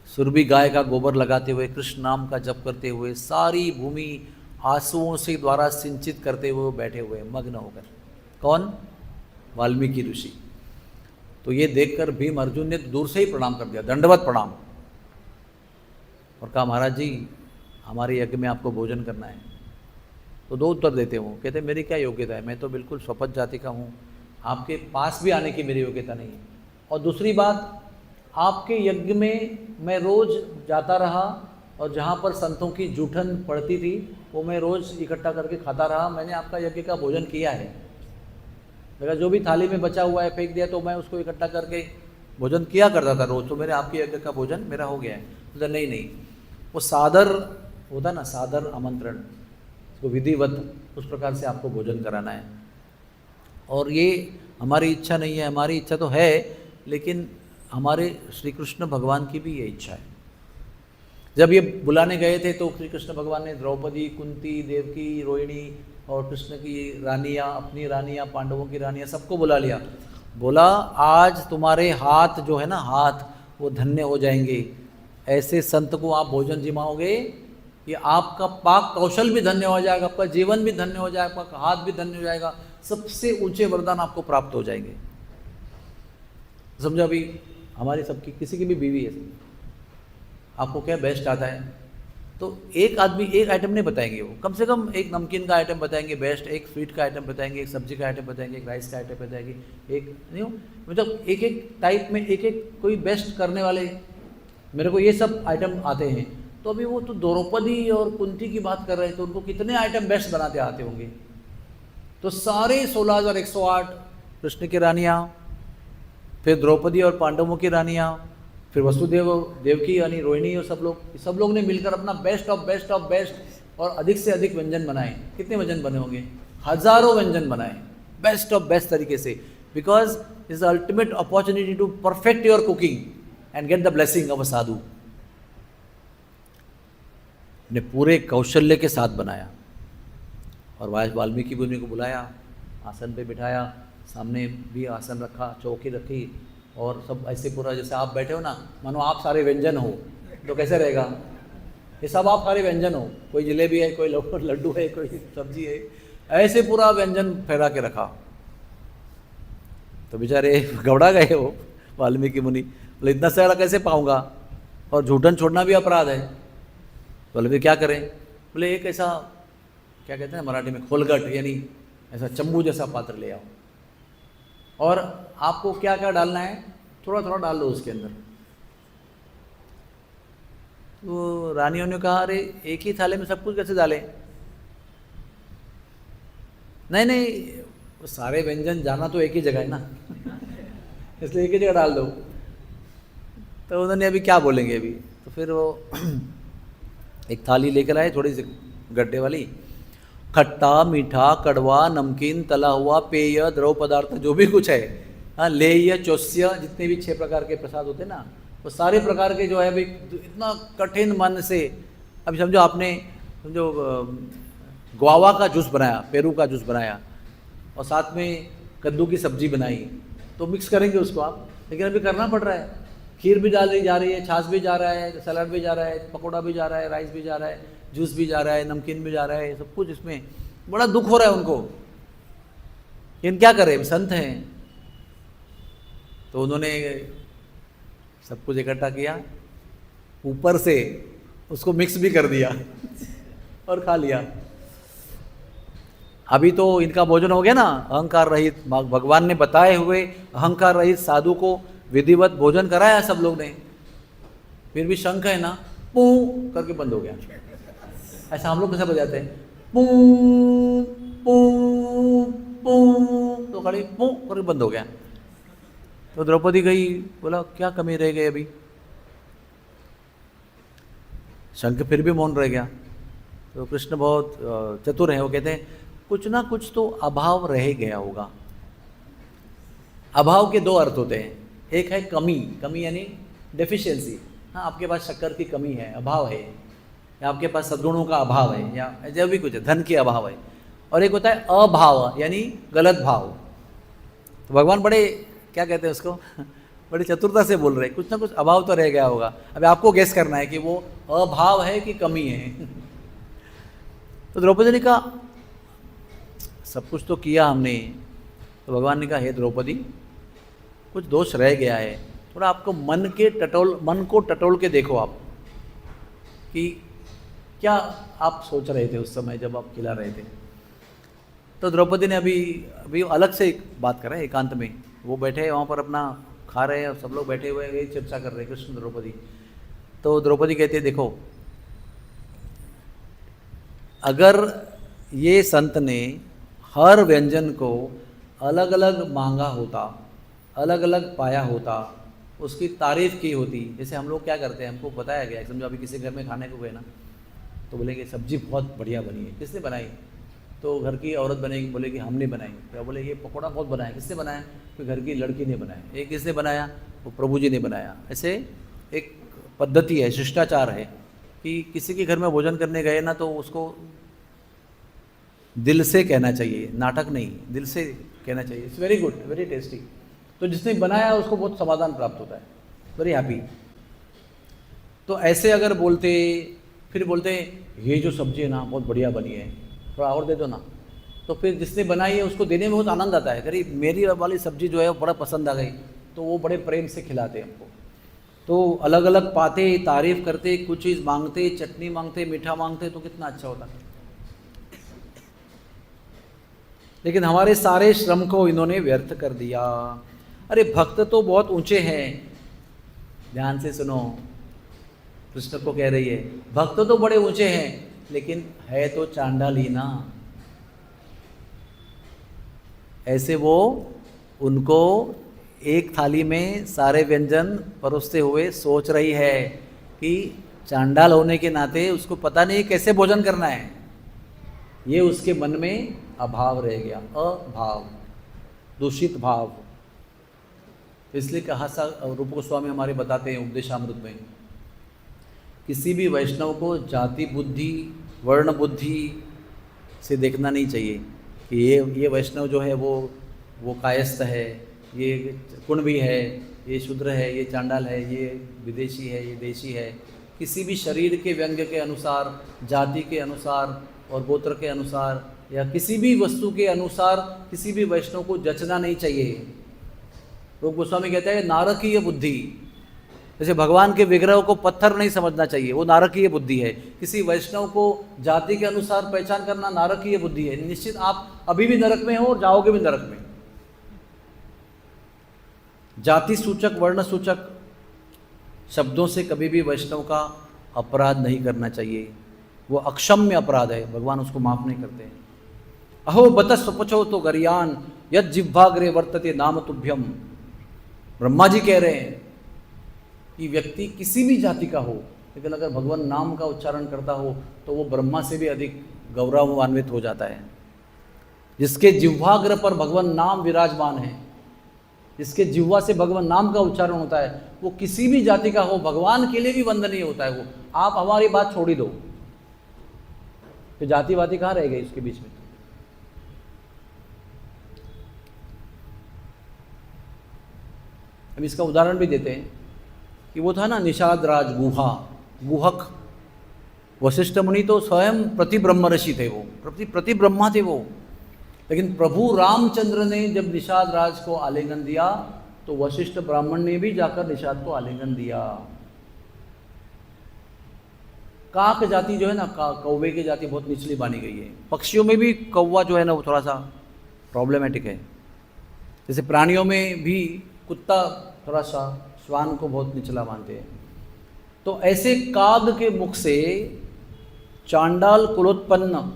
सुरभि गाय का गोबर लगाते हुए, कृष्ण नाम का जप करते हुए, सारी भूमि आंसुओं से द्वारा सिंचित करते हुए बैठे हुए मग्न होकर। कौन? वाल्मीकि ऋषि। तो ये देखकर भीम अर्जुन ने दूर से ही प्रणाम कर दिया, दंडवत प्रणाम, और कहा, महाराज जी हमारे यज्ञ में आपको भोजन करना है। तो दो उत्तर देते हो, कहते मेरी क्या योग्यता है, मैं तो बिल्कुल स्वपच जाति का हूँ, आपके पास भी आने की मेरी योग्यता नहीं है। और दूसरी बात, आपके यज्ञ में मैं रोज जाता रहा, और जहाँ पर संतों की जूठन पड़ती थी वो मैं रोज इकट्ठा करके खाता रहा। मैंने आपका यज्ञ का भोजन किया है, मेरा जो भी थाली में बचा हुआ है फेंक दिया, तो मैं उसको इकट्ठा करके भोजन किया करता था रोज, तो मेरे आपके यज्ञ का भोजन मेरा हो गया है। तो नहीं, वो सादर होता ना, सादर आमंत्रण, उसको विधिवत उस प्रकार से आपको भोजन कराना है। और ये हमारी इच्छा नहीं है, हमारी इच्छा तो है, लेकिन हमारे श्री कृष्ण भगवान की भी ये इच्छा है। जब ये बुलाने गए थे तो श्री कृष्ण भगवान ने द्रौपदी, कुंती, देवकी, रोहिणी और कृष्ण की रानियाँ, अपनी रानियाँ, पांडवों की रानियाँ, सबको बुला लिया। बोला, आज तुम्हारे हाथ जो है ना, हाथ वो धन्य हो जाएंगे। ऐसे संत को आप भोजन जिमाओगे कि आपका पाक कौशल भी धन्य हो जाएगा, आपका जीवन भी धन्य हो जाएगा, आपका हाथ भी धन्य हो जाएगा, सबसे ऊंचे वरदान आपको प्राप्त हो जाएंगे। समझो, अभी हमारी सबकी किसी की भी बीवी है, आपको क्या बेस्ट आता है, तो एक आदमी एक आइटम नहीं बताएंगे, वो कम से कम एक नमकीन का आइटम बताएंगे बेस्ट, एक स्वीट का आइटम बताएंगे, एक सब्जी का आइटम बताएंगे, एक राइस का आइटम बताएंगे, एक नहीं हो मतलब एक एक टाइप में एक एक कोई बेस्ट करने वाले, मेरे को ये सब आइटम आते हैं। तो अभी वो तो द्रौपदी और कुंती की बात कर रहे थे, तो उनको कितने आइटम बेस्ट बनाते आते होंगे। तो सारे 16,108 कृष्ण की रानियाँ, फिर द्रौपदी और पांडवों की रानियाँ, फिर वसुदेव, देवकी यानी रोहिणी, और सब लोग ने मिलकर अपना best of best of best और अधिक से अधिक व्यंजन बनाए। कितने व्यंजन बने होंगे? हजारों व्यंजन बनाए बेस्ट ऑफ बेस्ट तरीके से, because is the ultimate opportunity to perfect your cooking and get the blessing of a sadhu. ने पूरे कौशल्य के साथ बनाया, और वाल्मीकि मुनि को बुलाया, आसन पे बिठाया, सामने भी आसन रखा, चौकी रखी, और सब ऐसे पूरा जैसे आप बैठे हो ना, मानो आप सारे व्यंजन हो, तो कैसे रहेगा? ये सब आप सारे व्यंजन हो, कोई जलेबी है, कोई लड्डू है, कोई सब्जी है, ऐसे पूरा व्यंजन फैला के रखा। तो बेचारे घबरा गए वो वाल्मीकि मुनि, बोले इतना सारा कैसे पाऊंगा, और झूठन छोड़ना भी अपराध है। बोले फिर क्या करें? बोले एक ऐसा क्या कहते हैं मराठी में, खोलगट, यानी ऐसा चम्बू जैसा पात्र ले आओ, और आपको क्या क्या डालना है थोड़ा थोड़ा डाल दो उसके अंदर। तो रानियों ने कहा अरे एक ही थाले में सब कुछ कैसे डालें? नहीं नहीं, वो सारे व्यंजन जाना तो एक ही जगह है ना इसलिए एक ही जगह डाल दो। तो उन्होंने अभी क्या बोलेंगे अभी, तो फिर वो एक थाली लेकर आए थोड़ी सी गड्ढे वाली, खट्टा मीठा कड़वा नमकीन तला हुआ पेय द्रव पदार्थ जो भी कुछ है, हाँ, लेय चौस्य, जितने भी 6 प्रकार के प्रसाद होते हैं ना, वो सारे प्रकार के जो है भाई इतना कठिन मन से, अभी समझो आपने समझो गुआवा का जूस बनाया, पेरू का जूस बनाया, और साथ में कद्दू की सब्जी बनाई, तो मिक्स करेंगे उसको आप, लेकिन अभी करना पड़ रहा है, खीर भी डाल जा रही है, छाछ भी जा रहा है, सलाद भी जा रहा है, पकौड़ा भी जा रहा है, राइस भी जा रहा है, जूस भी जा रहा है, नमकीन भी जा रहा है, सब कुछ इसमें बड़ा दुख हो रहा है उनको। लेकिन क्या करें, संत हैं। तो उन्होंने सब कुछ इकट्ठा किया, ऊपर से उसको मिक्स भी कर दिया और खा लिया। अभी तो इनका भोजन हो गया ना, अहंकार रहित, भगवान ने बताए हुए अहंकार रहित साधु को विधिवत भोजन कराया सब लोग ने, फिर भी शंख है ना, पू करके बंद हो गया। ऐसा हम लोग कैसे बजाते हैं, पू पू पू, तो खड़ी पू करके बंद हो गया। तो द्रौपदी गई, बोला क्या कमी रह गई अभी, शंख फिर भी मौन रह गया। तो कृष्ण बहुत चतुर है, वो कहते हैं कुछ ना कुछ तो अभाव रह गया होगा। अभाव के 2 अर्थ होते हैं, एक है कमी, कमी यानी डेफिशिएंसी, हाँ आपके पास शक्कर की कमी है, अभाव है, या आपके पास सद्गुणों का अभाव है, या जो भी कुछ है, धन के अभाव है। और एक होता है अभाव, यानी गलत भाव। तो भगवान बड़े क्या कहते हैं उसको बड़ी चतुरता से बोल रहे हैं, कुछ ना कुछ अभाव तो रह गया होगा। अभी आपको गेस करना है कि वो अभाव है कि कमी है। तो द्रौपदी ने कहा सब कुछ तो किया हमने। तो भगवान ने कहा हे द्रौपदी, कुछ दोष रह गया है, थोड़ा आपको मन को टटोल के देखो आप, कि क्या आप सोच रहे थे उस समय जब आप खिला रहे थे। तो द्रौपदी ने अभी अलग से एक बात करा है, एकांत में वो बैठे वहाँ पर अपना खा रहे हैं और सब लोग बैठे हुए यही चर्चा कर रहे हैं, कृष्ण द्रौपदी। तो द्रौपदी कहती है देखो, अगर ये संत ने हर व्यंजन को अलग अलग मांगा होता, अलग अलग पाया होता, उसकी तारीफ की होती, जैसे हम लोग क्या करते हैं, हमको बताया गया, समझो अभी किसी घर में खाने को गए ना, तो बोलेंगे सब्जी बहुत बढ़िया बनी है, किसने बनाई? तो घर की औरत बनेगी, बोलेगी हमने बनाई। क्या बोले ये पकौड़ा बहुत बनाया, किसने बनाया? तो घर की लड़की ने बनाया। ये किसने बनाया? वो प्रभु जी ने बनाया। ऐसे एक पद्धति है, शिष्टाचार है कि किसी के घर में भोजन करने गए ना तो उसको दिल से कहना चाहिए, नाटक नहीं, दिल से कहना चाहिए, it's very good, very tasty. तो जिसने बनाया उसको बहुत समाधान प्राप्त होता है, वेरी हैप्पी। तो ऐसे अगर बोलते, फिर बोलते ये जो सब्जी है ना बहुत बढ़िया बनी है, थोड़ा और दे दो ना, तो फिर जिसने बनाई है उसको देने में बहुत आनंद आता है। करीब मेरी वाली सब्जी जो है वो बड़ा पसंद आ गई, तो वो बड़े प्रेम से खिलाते हैं हमको। तो अलग अलग पाते, तारीफ करते, कुछ चीज़ मांगते, चटनी मांगते, मीठा मांगते, तो कितना अच्छा होता। लेकिन हमारे सारे श्रम को इन्होंने व्यर्थ कर दिया। अरे भक्त तो बहुत ऊंचे हैं, ध्यान से सुनो, कृष्ण को कह रही है भक्त तो बड़े ऊंचे हैं, लेकिन है तो चांडाल ही ना। ऐसे वो उनको एक थाली में सारे व्यंजन परोसते हुए सोच रही है कि चांडाल होने के नाते उसको पता नहीं कैसे भोजन करना है, ये उसके मन में अभाव रह गया, अभाव, दूषित भाव। इसलिए कहा सा रूप गोस्वामी हमारे बताते हैं उपदेशामृत में, किसी भी वैष्णव को जाति बुद्धि, वर्ण बुद्धि से देखना नहीं चाहिए कि ये वैष्णव जो है वो कायस्थ है, ये कुणबी है, ये शूद्र है, ये चांडाल है, ये विदेशी है, ये देशी है। किसी भी शरीर के व्यंग के अनुसार, जाति के अनुसार और गोत्र के अनुसार या किसी भी वस्तु के अनुसार किसी भी वैष्णव को जचना नहीं चाहिए। रूप गोस्वामी कहते हैं नारकीय बुद्धि, जैसे भगवान के विग्रह को पत्थर नहीं समझना चाहिए, वो नारकीय बुद्धि है। किसी वैष्णव को जाति के अनुसार पहचान करना नारकीय बुद्धि है। निश्चित आप अभी भी नरक में हो और जाओगे भी नरक में। जाति सूचक वर्ण सूचक शब्दों से कभी भी वैष्णव का अपराध नहीं करना चाहिए, वो अक्षम्य अपराध है, भगवान उसको माफ नहीं करते। अहो बत स्वपचो तो गरियान यद जिह्वाग्रे वर्तते नाम तुभ्यम। ब्रह्मा जी कह रहे हैं कि व्यक्ति किसी भी जाति का हो, लेकिन अगर भगवान नाम का उच्चारण करता हो तो वो ब्रह्मा से भी अधिक गौरवान्वित हो जाता है। जिसके जिह्वाग्र पर भगवान नाम विराजमान है, जिसके जिह्वा से भगवान नाम का उच्चारण होता है, वो किसी भी जाति का हो, भगवान के लिए भी वंदनीय होता है। वो आप हमारी बात छोड़ ही दो, तो जातिवादी कहाँ रह गई इसके बीच में। अब इसका उदाहरण भी देते हैं कि वो था ना निषाद राज गुहक। वशिष्ठ मुनि तो स्वयं प्रति ब्रह्म ऋषि थे, वो प्रति ब्रह्मा थे वो। लेकिन प्रभु रामचंद्र ने जब निषाद राज को आलिंगन दिया तो वशिष्ठ ब्राह्मण ने भी जाकर निषाद को आलिंगन दिया। काक जाति जो है ना, कौवे की जाति बहुत निचली मानी गई है। पक्षियों में भी कौवा जो है ना वो थोड़ा सा प्रॉब्लमेटिक है। जैसे प्राणियों में भी कुत्ता थोड़ा सा श्वान को बहुत निचला मानते हैं। तो ऐसे काग के मुख से, चांडाल कुलोत्पन्न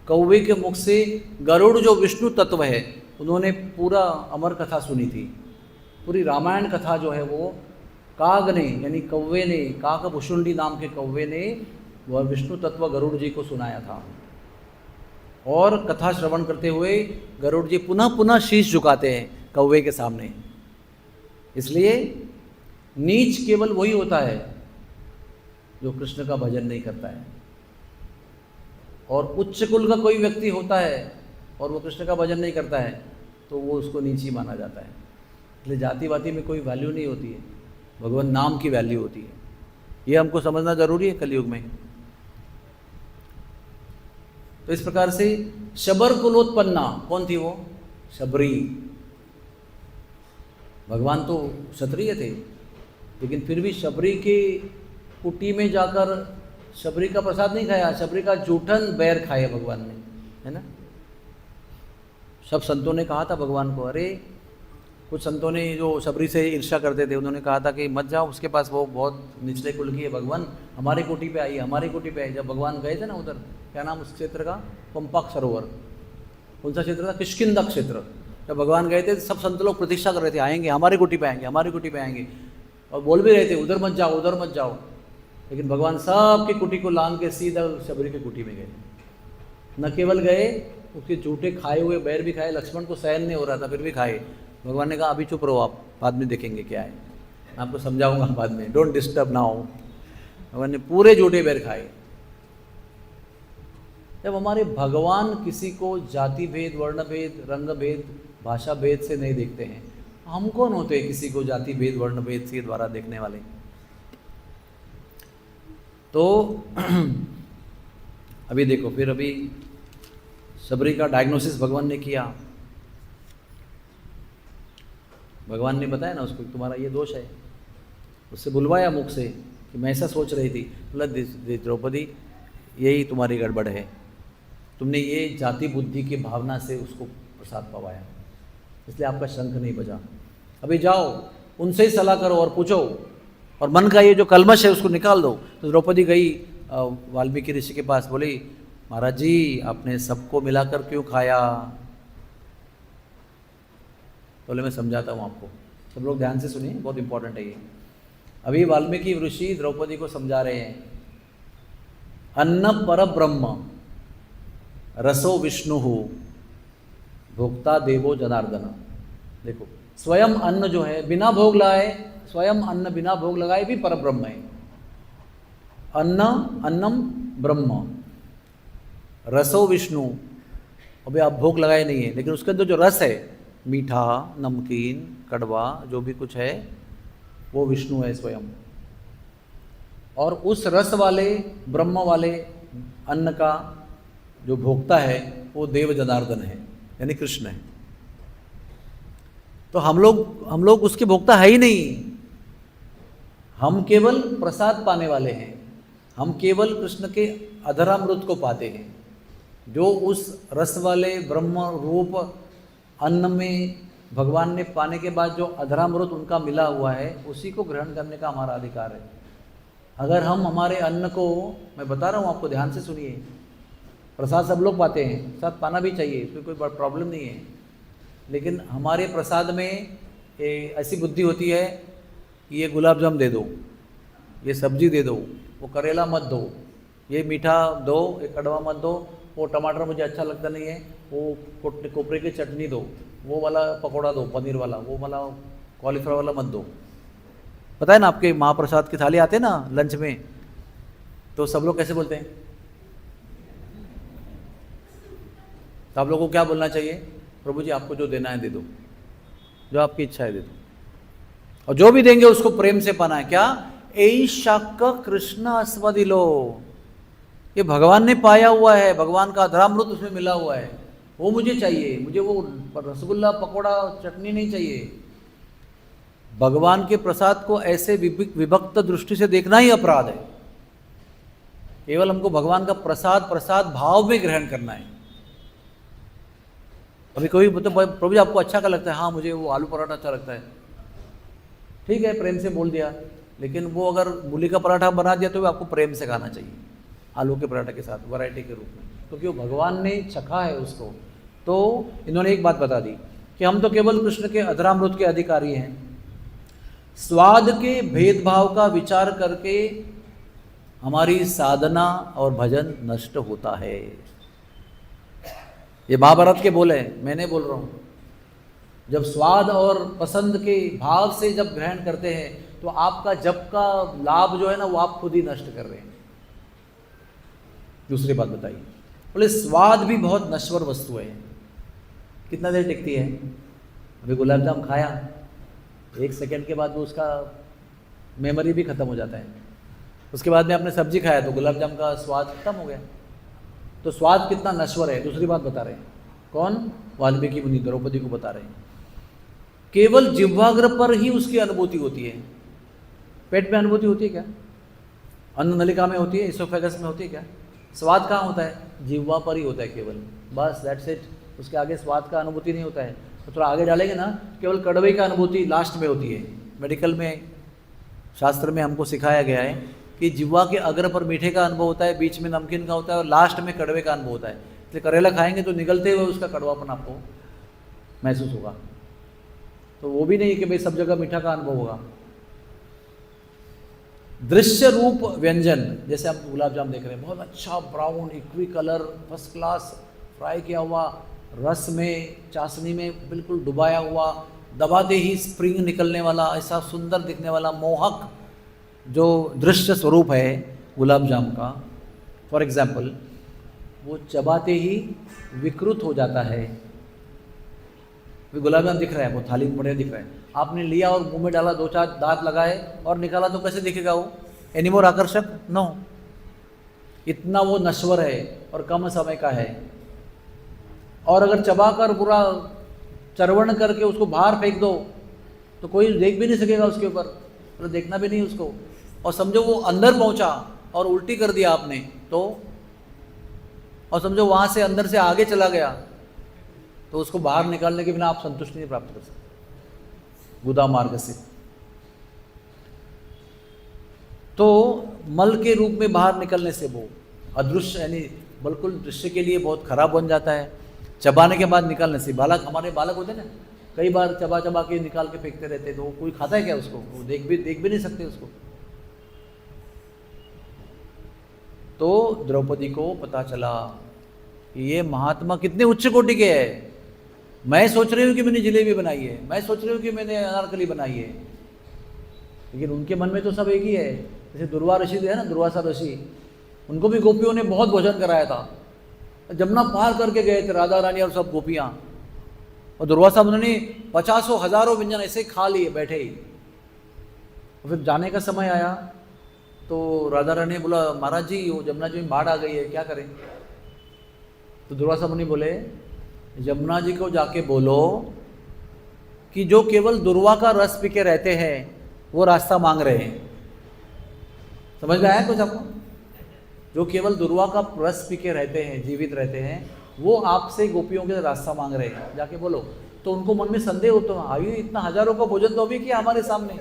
कौवे के मुख से गरुड़ जो विष्णु तत्व है, उन्होंने पूरा अमर कथा सुनी थी। पूरी रामायण कथा जो है वो काग ने, यानी कौवे ने, काक भुषुंडी नाम के कौवे ने वह विष्णु तत्व गरुड़ जी को सुनाया था। और कथा श्रवण करते हुए गरुड़ जी पुनः पुनः शीश झुकाते हैं कौवे के सामने। इसलिए नीच केवल वही होता है जो कृष्ण का भजन नहीं करता है, और उच्च कुल का कोई व्यक्ति होता है और वो कृष्ण का भजन नहीं करता है तो वो उसको नीच ही माना जाता है। इसलिए जाति वाति में कोई वैल्यू नहीं होती है, भगवान नाम की वैल्यू होती है। ये हमको समझना जरूरी है कलयुग में। तो इस प्रकार से शबर कुलोत्पन्ना कौन थी वो? शबरी। भगवान तो क्षत्रिय थे, लेकिन फिर भी शबरी के कुटी में जाकर शबरी का प्रसाद नहीं खाया, शबरी का जूठन बैर खाया भगवान ने, है ना। सब संतों ने कहा था भगवान को, अरे कुछ संतों ने जो शबरी से ईर्ष्या करते थे उन्होंने कहा था कि मत जाओ उसके पास, वो बहुत निचले कुल की है, भगवान हमारी कोटि पे आइए, हमारी कोटि पे आइए। जब भगवान गए थे ना उधर, क्या नाम उस क्षेत्र का, पंपाक सरोवर, कौन सा क्षेत्र था, किष्किंधा क्षेत्र। जब भगवान गए थे सब संत लोग प्रतीक्षा कर रहे थे, आएंगे हमारी कोटि पे आएंगे, हमारी कोटि पे आएंगे, और बोल भी रहे थे उधर मत जाओ, उधर मत जाओ। लेकिन भगवान सबकी कुटी को लांग के सीधा शबरी की कुटी में गए। न केवल गए, उसके झूठे खाए हुए बैर भी खाए, लक्ष्मण को सहन नहीं हो रहा था फिर भी खाए। भगवान ने कहा अभी चुप रहो आप, बाद में देखेंगे क्या है, आपको समझाऊंगा बाद में, डोंट डिस्टर्ब नाउ। भगवान ने पूरे झूठे बैर खाए। जब हमारे भगवान किसी को जाति भेद, वर्ण भेद, रंग भेद, भाषा भेद से नहीं देखते हैं, हम कौन होते हैं किसी को जाति भेद, वर्ण भेद के द्वारा देखने वाले। तो अभी देखो, फिर अभी शबरी का डायग्नोसिस भगवान ने किया। भगवान ने बताया ना उसको, तुम्हारा ये दोष है। उससे बुलवाया मुख से कि मैं ऐसा सोच रही थी। बोला द्रौपदी यही तुम्हारी गड़बड़ है, तुमने ये जाति बुद्धि की भावना से उसको प्रसाद पवाया, इसलिए आपका शंख नहीं बजा। अभी जाओ उनसे ही सलाह करो और पूछो, और मन का ये जो कलमश है उसको निकाल दो। तो द्रौपदी गई वाल्मीकि ऋषि के पास, बोली महाराज जी आपने सबको मिलाकर क्यों खाया? बोले मैं समझाता हूँ आपको, सब लोग ध्यान से सुनिए, बहुत इंपॉर्टेंट है ये। अभी वाल्मीकि ऋषि द्रौपदी को समझा रहे हैं, अन्न पर ब्रह्म रसो विष्णु भोक्ता देवो जनार्दन। देखो स्वयं अन्न जो है बिना भोग लगाए, स्वयं अन्न बिना भोग लगाए भी पर ब्रह्म है। अन्न अन्नम ब्रह्म, रसो विष्णु, अभी आप भोग लगाए नहीं है, लेकिन उसके अंदर जो रस है, मीठा, नमकीन, कड़वा, जो भी कुछ है वो विष्णु है स्वयं। और उस रस वाले ब्रह्म वाले अन्न का जो भोक्ता है वो देव जनार्दन है, यानी कृष्ण है। तो हम लोग उसके भोक्ता है ही नहीं, हम केवल प्रसाद पाने वाले हैं। हम केवल कृष्ण के अधरामृत को पाते हैं, जो उस रस वाले ब्रह्म रूप अन्न में भगवान ने पाने के बाद जो अधरामृत उनका मिला हुआ है, उसी को ग्रहण करने का हमारा अधिकार है। अगर हम हमारे अन्न को, मैं बता रहा हूँ आपको, ध्यान से सुनिए, प्रसाद सब लोग पाते हैं, प्रसाद पाना भी चाहिए, इसमें कोई प्रॉब्लम नहीं है। लेकिन हमारे प्रसाद में ऐसी बुद्धि होती है कि ये गुलाब जाम दे दो, ये सब्जी दे दो, वो करेला मत दो, ये मीठा दो, ये कड़वा मत दो, वो टमाटर मुझे अच्छा लगता नहीं है, वो कोपरे की चटनी दो, वो वाला पकौड़ा दो, पनीर वाला, वो वाला कॉलीफ्लावर वाला मत दो। पता है ना, आपके महाप्रसाद की थाली आते हैं ना लंच में, तो सब लोग कैसे बोलते हैं? तो आप लोगों को क्या बोलना चाहिए? प्रभु जी आपको जो देना है दे दो, जो आपकी इच्छा है दे दो, और जो भी देंगे उसको प्रेम से पाना है। क्या? ऐ शाक कृष्ण अस्मदिलो, ये भगवान ने पाया हुआ है, भगवान का अधरामृत उसमें मिला हुआ है, वो मुझे चाहिए। मुझे वो रसगुल्ला पकौड़ा चटनी नहीं चाहिए। भगवान के प्रसाद को ऐसे विभक्त दृष्टि से देखना ही अपराध है। केवल हमको भगवान का प्रसाद भाव में ग्रहण करना है। अभी कोई मतलब प्रभु जी आपको अच्छा क्या लगता है? हाँ मुझे वो आलू पराठा अच्छा लगता है, ठीक है, प्रेम से बोल दिया। लेकिन वो अगर मूली का पराठा बना दिया तो आपको प्रेम से खाना चाहिए, आलू के पराठे के साथ वैरायटी के रूप में, क्योंकि वो भगवान ने चखा है उसको। तो इन्होंने एक बात बता दी कि हम तो केवल कृष्ण के अधरामृत के अधिकारी हैं। स्वाद के भेदभाव का विचार करके हमारी साधना और भजन नष्ट होता है। ये महाभारत के बोल है, मैं नहीं बोल रहा हूँ। जब स्वाद और पसंद के भाव से जब ग्रहण करते हैं तो आपका जप का लाभ जो है ना, वो आप खुद ही नष्ट कर रहे हैं। दूसरी बात बताइए, बोले स्वाद भी बहुत नश्वर वस्तु है, कितना देर टिकती है? अभी गुलाब जाम खाया, 1 सेकंड के बाद वो उसका मेमोरी भी खत्म हो जाता है। उसके बाद में आपने सब्जी खाया तो गुलाब जाम का स्वाद खत्म हो गया। तो स्वाद कितना नश्वर है। दूसरी बात बता रहे हैं, कौन? वाल्मीकि मुनि द्रौपदी को बता रहे हैं। केवल जिह्वाग्र पर ही उसकी अनुभूति होती है। पेट में अनुभूति होती है क्या? अन्न नलिका में होती है, इसोफेगस में होती है क्या? स्वाद कहाँ होता है? जिह्वा पर ही होता है केवल, बस दैट्स इट। उसके आगे स्वाद का अनुभूति नहीं होता है। तो थोड़ा आगे डालेंगे ना, केवल कड़वे का अनुभूति लास्ट में होती है। मेडिकल में, शास्त्र में हमको सिखाया गया है कि जिह्वा के अग्र पर मीठे का अनुभव होता है, बीच में नमकीन का होता है और लास्ट में कड़वे का अनुभव होता है। इसलिए करेला खाएंगे तो निगलते हुए उसका कड़वापन आपको महसूस होगा। तो वो भी नहीं कि भाई सब जगह मीठा का अनुभव होगा। दृश्य रूप व्यंजन, जैसे आप गुलाब जाम देख रहे हैं, बहुत अच्छा brown equi colour, first class fry किया हुआ, रस में, चाशनी में बिल्कुल डुबाया हुआ, दबाते ही स्प्रिंग निकलने वाला, ऐसा सुंदर दिखने वाला मोहक जो दृश्य स्वरूप है गुलाब जाम का, फॉर एग्जाम्पल, वो चबाते ही विकृत हो जाता है। गुलाब जाम दिख रहा है, वो थाली में बढ़िया दिख रहा है, आपने लिया और मुंह में डाला, 2-4 दांत लगाए और निकाला तो कैसे दिखेगा वो? एनीमोर आकर्षक? नो। इतना वो नश्वर है और कम समय का है। और अगर चबाकर पूरा चरवण करके उसको बाहर फेंक दो तो कोई देख भी नहीं सकेगा उसके ऊपर, तो देखना भी नहीं उसको। और समझो वो अंदर पहुंचा और उल्टी कर दिया आपने तो, और समझो वहां से अंदर से आगे चला गया तो उसको बाहर निकालने के बिना आप संतुष्टि नहीं प्राप्त कर सकते गुदा मार्ग से। तो मल के रूप में बाहर निकलने से वो अदृश्य, यानी बिल्कुल दृश्य के लिए बहुत खराब बन जाता है। चबाने के बाद निकालने से, बालक, हमारे बालक होते हैं ना, कई बार चबा चबा के निकाल के फेंकते रहते, तो कोई खाता है क्या उसको? वो देख भी नहीं सकते उसको। तो द्रौपदी को पता चला कि ये महात्मा कितने उच्च कोटि के है। मैं सोच रही हूँ कि मैंने जलेबी बनाई है, मैं सोच रही हूँ कि मैंने अनारकली बनाई है, लेकिन उनके मन में तो सब एक ही है। जैसे दुर्वा ऋषि है ना, दुर्वासा ऋषि, उनको भी गोपियों ने बहुत भोजन कराया था। जमुना पार करके गए थे राधा रानी और सब गोपियाँ, और दुर्वासा उन्होंने 50 हजारों व्यंजन ऐसे खा लिए बैठे ही। और फिर जाने का समय आया तो राधा रानी ने बोला, महाराज जी वो जमुना जी में बाढ़ आ गई है, क्या करें? तो दुर्वासा मुनि बोले यमुना जी को जाके बोलो कि जो केवल दुर्वा का रस पी के रहते हैं वो रास्ता मांग रहे हैं। समझ में आया कुछ आपको? जो केवल दुर्वा का रस पी के रहते हैं, जीवित रहते हैं, वो आपसे गोपियों के रास्ता मांग रहे हैं, जाके बोलो। तो उनको मन में संदेह होता है, आयु इतना हजारों का भोजन तो अभी किया हमारे सामने।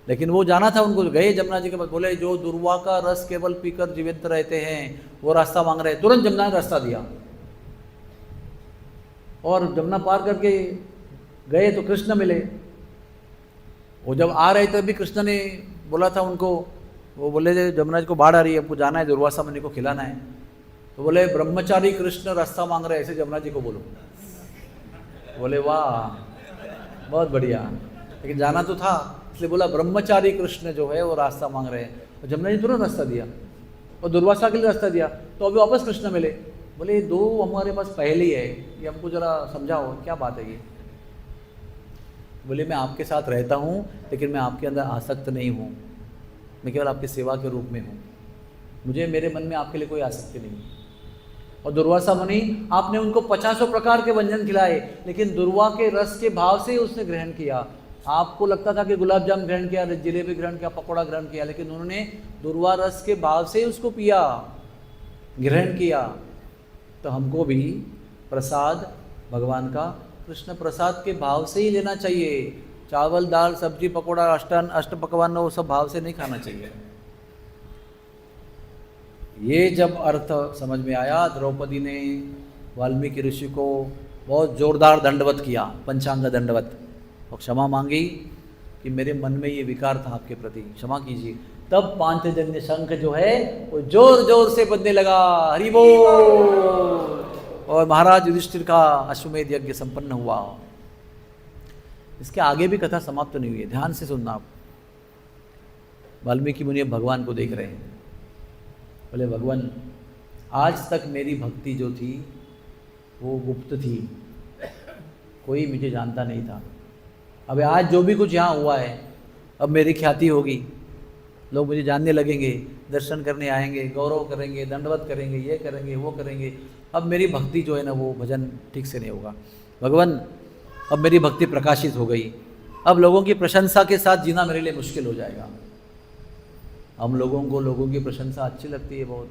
लेकिन वो जाना था उनको, गए जमुना जी के पास, बोले जो दुर्वा का रस केवल पीकर जीवित रहते हैं वो रास्ता मांग रहे हैं। तुरंत जमुना ने रास्ता दिया और जमुना पार करके गए तो कृष्ण मिले। वो जब आ रहे थे भी कृष्ण ने बोला था उनको, वो बोले जमुना जी को बाढ़ आ रही है, हमको जाना है, दुर्वासा मुनि को खिलाना है। तो बोले ब्रह्मचारी कृष्ण रास्ता मांग रहे हैं, ऐसे जमुना जी को बोलो। बोले वाह बहुत बढ़िया, लेकिन जाना तो था, इसलिए बोला ब्रह्मचारी कृष्ण जो है वो रास्ता मांग रहे हैं। और जमुना जी तुरंत रास्ता दिया और दुर्वासा के लिए रास्ता दिया। तो अभी वापस कृष्ण मिले, बोले दो हमारे पास पहले ही है, ये हमको जरा समझाओ क्या बात है ये। बोले मैं आपके साथ रहता हूँ लेकिन मैं आपके अंदर आसक्त नहीं हूँ, मैं केवल आपकी सेवा के रूप में हूँ, मुझे मेरे मन में आपके लिए कोई आसक्ति नहीं। और दुर्वासा मुनि, आपने उनको 50 प्रकार के व्यंजन खिलाए, लेकिन दुर्वा के रस के भाव से ही उसने ग्रहण किया। आपको लगता था कि गुलाब जामुन ग्रहण किया, जलेबी ग्रहण किया, पकौड़ा ग्रहण किया, लेकिन उन्होंने दुर्वा रस के भाव से ही उसको पिया, ग्रहण किया। तो हमको भी प्रसाद भगवान का, कृष्ण प्रसाद के भाव से ही लेना चाहिए। चावल दाल सब्जी पकौड़ा अष्ट पकवान वो सब भाव से नहीं खाना चाहिए। ये जब अर्थ समझ में आया, द्रौपदी ने वाल्मीकि ऋषि को बहुत जोरदार दंडवत किया, पंचांग दंडवत, और क्षमा मांगी कि मेरे मन में ये विकार था आपके प्रति, क्षमा कीजिए। तब पांचजन्य शंख जो है वो जोर जोर से बजने लगा, हरि बोल, और महाराज युधिष्ठिर का अश्वमेध यज्ञ संपन्न हुआ। इसके आगे भी कथा समाप्त नहीं हुई है, ध्यान से सुनना आप। वाल्मीकि मुनि भगवान को देख रहे हैं, बोले भगवान आज तक मेरी भक्ति जो थी वो गुप्त थी, कोई मुझे जानता नहीं था। अब आज जो भी कुछ यहाँ हुआ है, अब मेरी ख्याति होगी, लोग मुझे जानने लगेंगे, दर्शन करने आएंगे, गौरव करेंगे, दंडवत करेंगे, ये करेंगे वो करेंगे। अब मेरी भक्ति जो है ना वो भजन ठीक से नहीं होगा। भगवान अब मेरी भक्ति प्रकाशित हो गई, अब लोगों की प्रशंसा के साथ जीना मेरे लिए मुश्किल हो जाएगा। हम लोगों को लोगों की प्रशंसा अच्छी लगती है बहुत।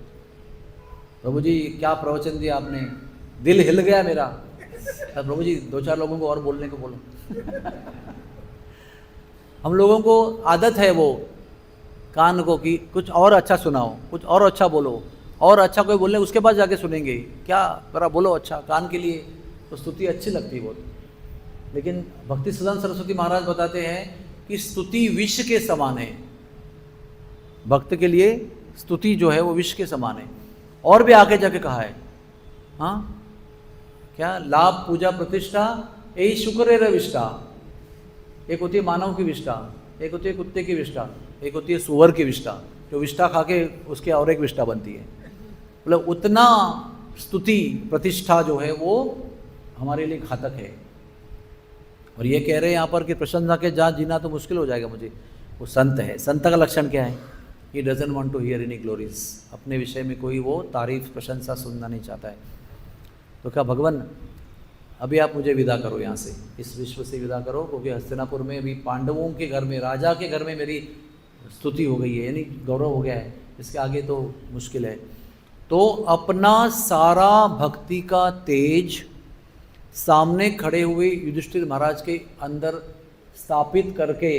प्रभु जी क्या प्रवचन दिया आपने, दिल हिल गया मेरा। तो प्रभु जी 2-4 लोगों को और बोलने को बोलो। हम लोगों को आदत है वो कान को कि कुछ और अच्छा सुनाओ, कुछ और अच्छा बोलो, और अच्छा कोई बोलने उसके बाद जाके सुनेंगे, क्या जरा बोलो अच्छा, कान के लिए तो स्तुति अच्छी लगती है बहुत। लेकिन भक्ति सदन सरस्वती महाराज बताते हैं कि स्तुति विष के समान है, भक्त के लिए स्तुति जो है वो विष के समान है। और भी आगे जाके कहा है, हाँ क्या, लाभ पूजा प्रतिष्ठा यही शुक्र है विष्ठा। एक होती है मानव की विष्ठा, एक होती है कुत्ते की विष्ठा, एक होती है सुअर की विष्ठा, जो विष्ठा खा के उसके और एक विष्ठा बनती है। मतलब उतना स्तुति प्रतिष्ठा जो है वो हमारे लिए घातक है। और ये कह रहे हैं यहाँ पर कि प्रशंसा के जहाँ जीना तो मुश्किल हो जाएगा मुझे। वो संत है, संत का लक्षण क्या है? He doesn't want to hear any glories, अपने विषय में कोई वो तारीफ प्रशंसा सुनना नहीं चाहता है। तो क्या भगवान अभी आप मुझे विदा करो यहाँ से, इस विश्व से विदा करो, क्योंकि हस्तिनापुर में अभी पांडवों के घर में, राजा के घर में मेरी स्तुति हो गई है, यानी गौरव हो गया है, इसके आगे तो मुश्किल है। तो अपना सारा भक्ति का तेज सामने खड़े हुए युधिष्ठिर महाराज के अंदर स्थापित करके,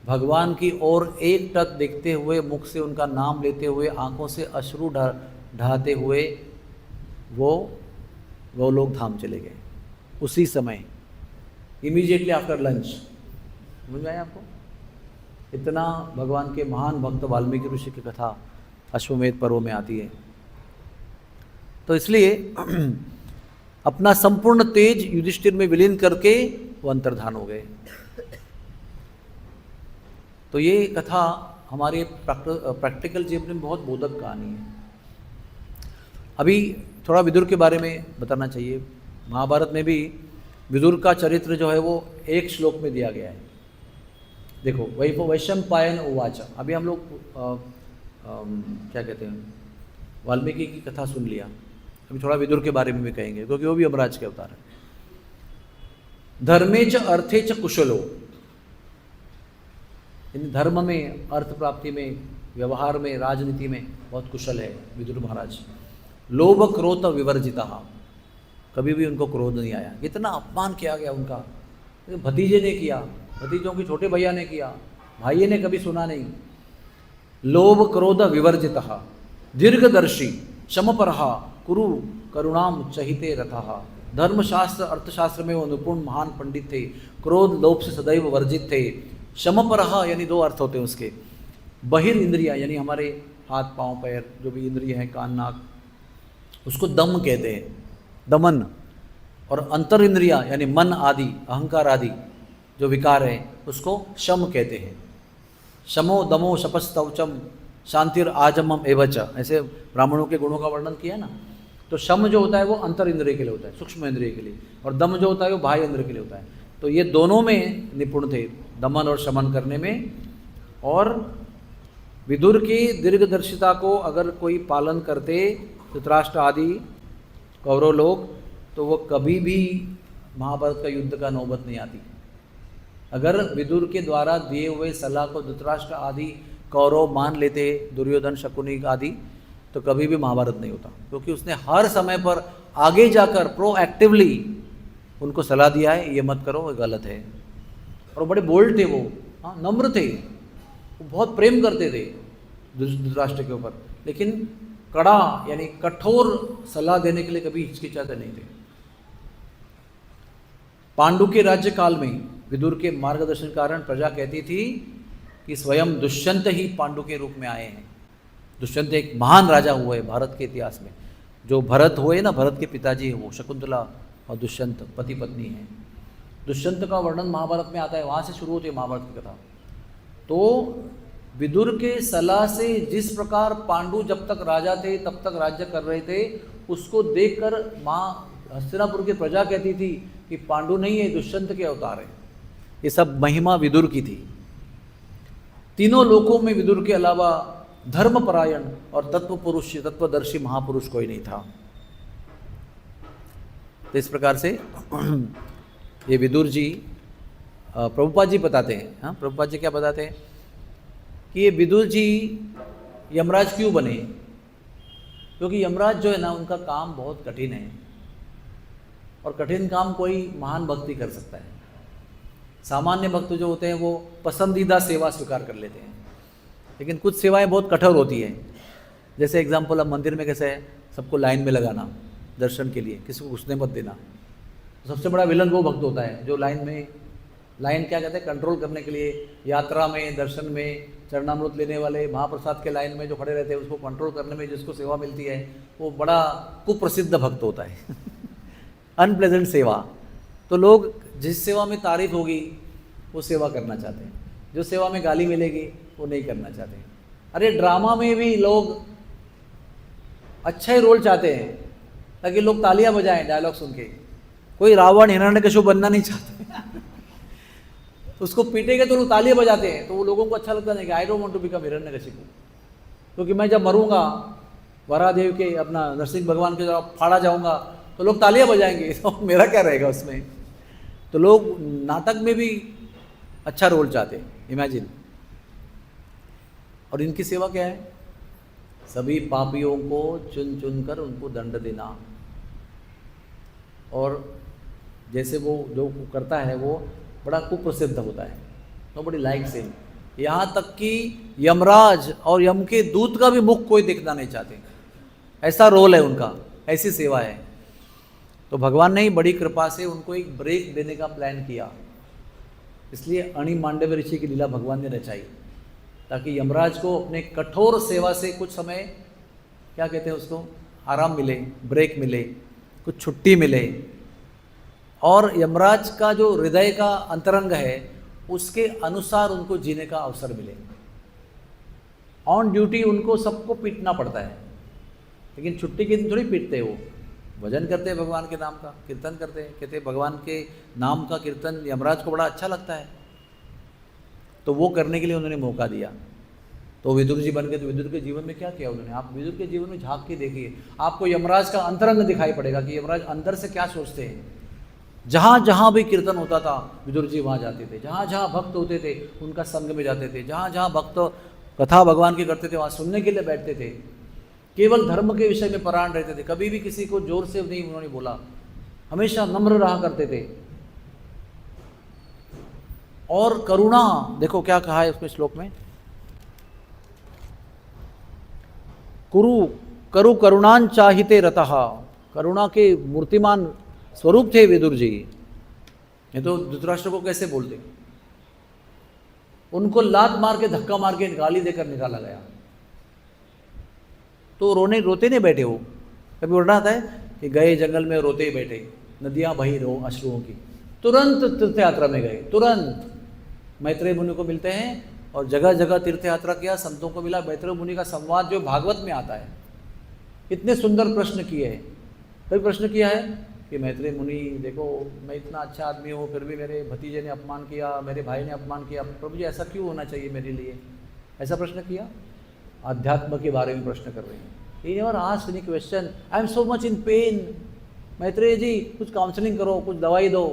भगवान की ओर एक टक देखते हुए, मुख से उनका नाम लेते हुए, आंखों से अश्रु ढाते हुए वो गोलोक धाम चले गए उसी समय, इमीडिएटली आफ्टर लंच। समझ में आया आपको? इतना भगवान के महान भक्त वाल्मीकि ऋषि की कथा अश्वमेध पर्व में आती है। तो इसलिए अपना संपूर्ण तेज युधिष्ठिर में विलीन करके वो अंतर्धान हो गए। तो ये कथा हमारे प्रैक्टिकल जीवन में बहुत बोधक कहानी है। अभी थोड़ा विदुर के बारे में बताना चाहिए। महाभारत में भी विदुर का चरित्र जो है वो एक श्लोक में दिया गया है। देखो, वैशंपायन उवाच। अभी हम लोग क्या कहते हैं, वाल्मीकि की कथा सुन लिया। अभी थोड़ा विदुर के बारे में भी कहेंगे क्योंकि वो भी यमराज के अवतार है। धर्मे च अर्थे च कुशलो, इन धर्म में, अर्थ प्राप्ति में, व्यवहार में, राजनीति में बहुत कुशल है विदुर महाराज। लोभ क्रोध विवर्जिता, कभी भी उनको क्रोध नहीं आया। कितना अपमान किया गया उनका, भतीजे ने किया, भतीजों के छोटे भैया ने किया, भाइये ने कभी सुना नहीं। लोभ क्रोध विवर्जिता, दीर्घदर्शी, शमपरहा, कुरु करुणाम चहिते रथा। धर्मशास्त्र अर्थशास्त्र में वो निपुण महान पंडित थे। क्रोध लोभ से सदैव वर्जित थे। शमपरहा यानी दो अर्थ होते हैं उसके। बहिर इंद्रिया यानी हमारे हाथ पांव पैर जो भी इंद्रिय हैं, कान नाक, उसको दम कहते हैं, दमन। और अंतर इंद्रिया यानी मन आदि, अहंकार आदि जो विकार है उसको शम कहते हैं। शमो दमो शपस्तवचम शांतिर आजमम एवच, ऐसे ब्राह्मणों के गुणों का वर्णन किया ना। तो शम जो होता है वो अंतर इंद्रिय के लिए होता है, सूक्ष्म इंद्रिय के लिए, और दम जो होता है वो बाह्य इंद्रिय के लिए होता है। तो ये दोनों में निपुण थे, दमन और शमन करने में। और विदुर की दीर्घदर्शिता को अगर कोई पालन करते धृतराष्ट्र आदि कौरव लोग, तो वो कभी भी महाभारत का युद्ध का नौबत नहीं आती। अगर विदुर के द्वारा दिए हुए सलाह को धृतराष्ट्र आदि कौरव मान लेते, दुर्योधन शकुनी आदि, तो कभी भी महाभारत नहीं होता, क्योंकि उसने हर समय पर आगे जाकर प्रोएक्टिवली उनको सलाह दिया है, ये मत करो, ये गलत है। और बड़े बोल्ड थे वो, हाँ, नम्र थे, वो बहुत प्रेम करते थे धृतराष्ट्र के ऊपर, लेकिन कड़ा यानी कठोर सलाह देने के लिए कभी हिचकिचाते नहीं थे। पांडु के राज्य काल में विदुर के मार्गदर्शन के कारण प्रजा कहती थी कि स्वयं दुष्यंत ही पांडु के रूप में आए हैं। दुष्यंत एक महान राजा हुए भारत के इतिहास में। जो भरत हुए ना, भरत के पिताजी हैं वो, शकुंतला और दुष्यंत पति पत्नी हैं। दुष्यंत का वर्णन महाभारत में आता है, वहाँ से शुरू होती है महाभारत की कथा। तो विदुर के सलाह से जिस प्रकार पांडु जब तक राजा थे तब तक राज्य कर रहे थे, उसको देखकर माँ हस्तिनापुर की प्रजा कहती थी कि पांडु नहीं है, दुष्यंत के अवतार है। ये सब महिमा विदुर की थी। तीनों लोकों में विदुर के अलावा धर्मपरायण और तत्वपुरुष, तत्वदर्शी महापुरुष कोई नहीं था। तो इस प्रकार से ये विदुर जी, प्रभुपाद जी बताते हैं, हाँ, प्रभुपाद जी क्या बताते हैं कि ये विदुर जी यमराज क्यों बने? क्योंकि यमराज जो है ना, उनका काम बहुत कठिन है, और कठिन काम कोई महान भक्ति कर सकता है। सामान्य भक्त जो होते हैं वो पसंदीदा सेवा स्वीकार कर लेते हैं, लेकिन कुछ सेवाएं बहुत कठोर होती हैं। जैसे एग्जाम्पल, अब मंदिर में कैसे है, सबको लाइन में लगाना दर्शन के लिए, किसी को घुसने मत देना। तो सबसे बड़ा विलन वो भक्त होता है जो लाइन क्या कहते हैं, कंट्रोल करने के लिए, यात्रा में, दर्शन में, चरणामृत लेने वाले, महाप्रसाद के लाइन में जो खड़े रहते हैं उसको कंट्रोल करने में जिसको सेवा मिलती है, वो बड़ा कुप्रसिद्ध भक्त होता है अनप्लेजेंट सेवा। तो लोग जिस सेवा में तारीफ होगी वो सेवा करना चाहते हैं, जो सेवा में गाली मिलेगी वो नहीं करना चाहते। अरे ड्रामा में भी लोग अच्छा ही रोल चाहते हैं ताकि लोग तालियां बजाएं डायलॉग सुन के। कोई रावण हिरण्यकशिपु बनना नहीं चाहते उसको पीटेंगे तो लोग तालियां बजाते हैं, तो वो लोगों को अच्छा लगता है कि I don't want to become Hiranyakashipu, क्योंकि मैं जब मरूंगा वरादेव के, अपना नरसिंह भगवान के तरफ फाड़ा जाऊंगा तो लोग तालियां बजाएंगे, तो मेरा क्या रहेगा उसमें। तो लोग नाटक में भी अच्छा रोल चाहते हैं, इमेजिन। और इनकी सेवा क्या है? सभी पापियों को चुन चुन कर उनको दंड देना, और जैसे वो जो करता है वो बड़ा कुप्रसिद्ध होता है, नोबडी लाइक्स हिम। यहाँ तक कि यमराज और यम के दूत का भी मुख कोई देखना नहीं चाहते, ऐसा रोल है उनका, ऐसी सेवा है। तो भगवान ने ही बड़ी कृपा से उनको एक ब्रेक देने का प्लान किया, इसलिए अणि मांडव्य ऋषि की लीला भगवान ने रचाई, ताकि यमराज को अपने कठोर सेवा से कुछ समय, क्या कहते हैं उसको, आराम मिले, ब्रेक मिले, कुछ छुट्टी मिले, और यमराज का जो हृदय का अंतरंग है उसके अनुसार उनको जीने का अवसर मिले। ऑन ड्यूटी उनको सबको पीटना पड़ता है, लेकिन छुट्टी के दिन थोड़ी पीटते हैं। वो भजन करते हैं भगवान के नाम का, कीर्तन करते हैं, कहते हैं भगवान के नाम का कीर्तन यमराज को बड़ा अच्छा लगता है, तो वो करने के लिए उन्होंने मौका दिया। तो विदुर जी बन गए। तो विदुर के जीवन में क्या किया उन्होंने? आप विदुर के जीवन में झांक के देखिए, आपको यमराज का अंतरंग दिखाई पड़ेगा कि यमराज अंदर से क्या सोचते हैं। जहाँ जहाँ भी कीर्तन होता था विदुर जी वहाँ जाते थे, जहाँ जहाँ भक्त होते थे उनका संग में जाते थे, जहाँ जहाँ भक्त कथा भगवान की करते थे वहाँ सुनने के लिए बैठते थे। केवल धर्म के विषय में परायण रहते थे, कभी भी किसी को जोर से नहीं उन्होंने बोला, हमेशा नम्र रहा करते थे। और करुणा, देखो क्या कहा है उसमें श्लोक में, कुरु करु करुणान चाहिते रतः, करुणा के मूर्तिमान स्वरूप थे विदुर जी। ये तो धृतराष्ट्र को कैसे बोलते, उनको लात मार के धक्का मार के गाली देकर निकाला गया, तो रोते नहीं बैठे वो। कभी बोलना आता है कि गए जंगल में रोते ही बैठे, नदियां बही रो अश्रुओं की, तुरंत तीर्थ यात्रा में गए, तुरंत मैत्रेय मुनि को मिलते हैं और जगह जगह तीर्थ यात्रा किया, संतों को मिला। मैत्रेय मुनि का संवाद जो भागवत में आता है, इतने सुंदर प्रश्न किए हैं। कभी प्रश्न किया है कि मैत्रेय मुनि देखो मैं इतना अच्छा आदमी हूँ फिर भी मेरे भतीजे ने अपमान किया, मेरे भाई ने अपमान किया, प्रभु जी ऐसा क्यों होना चाहिए मेरे लिए, ऐसा प्रश्न किया? अध्यात्म के बारे में प्रश्न कर रहे हैं। He never asked any question. I am so much in pain. Maitreya जी कुछ काउंसलिंग करो, कुछ दवाई दो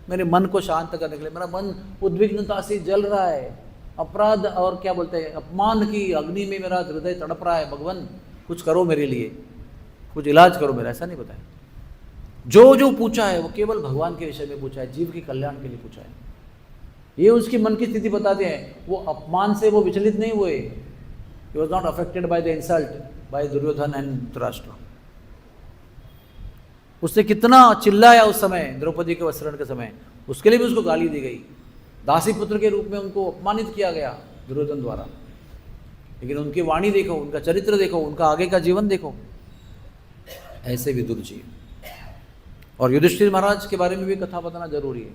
मेरे मन को शांत करने के लिए, मेरा मन उद्विग्नता से जल रहा है, अपराध और क्या बोलते हैं अपमान की अग्नि में मेरा हृदय तड़प रहा है, भगवान कुछ करो मेरे लिए, कुछ इलाज करो मेरा। ऐसा नहीं बताया। जो जो पूछा है वो केवल भगवान के विषय में पूछा है, जीव के कल्याण के लिए पूछा है। ये उसकी मन की स्थिति बताते हैं। वो अपमान से वो विचलित नहीं हुए। He was not affected by the insult by Duryodhan and Dhritarashtra. उसने कितना चिल्लाया उस समय द्रौपदी के वस्त्रण के समय, उसके लिए भी उसको गाली दी गई, दासी पुत्र के रूप में उनको अपमानित किया गया दुर्योधन द्वारा। लेकिन उनकी वाणी देखो, उनका चरित्र देखो, उनका आगे का जीवन देखो। ऐसे विदुर जी। और युधिष्ठिर महाराज के बारे में भी कथा बताना जरूरी है।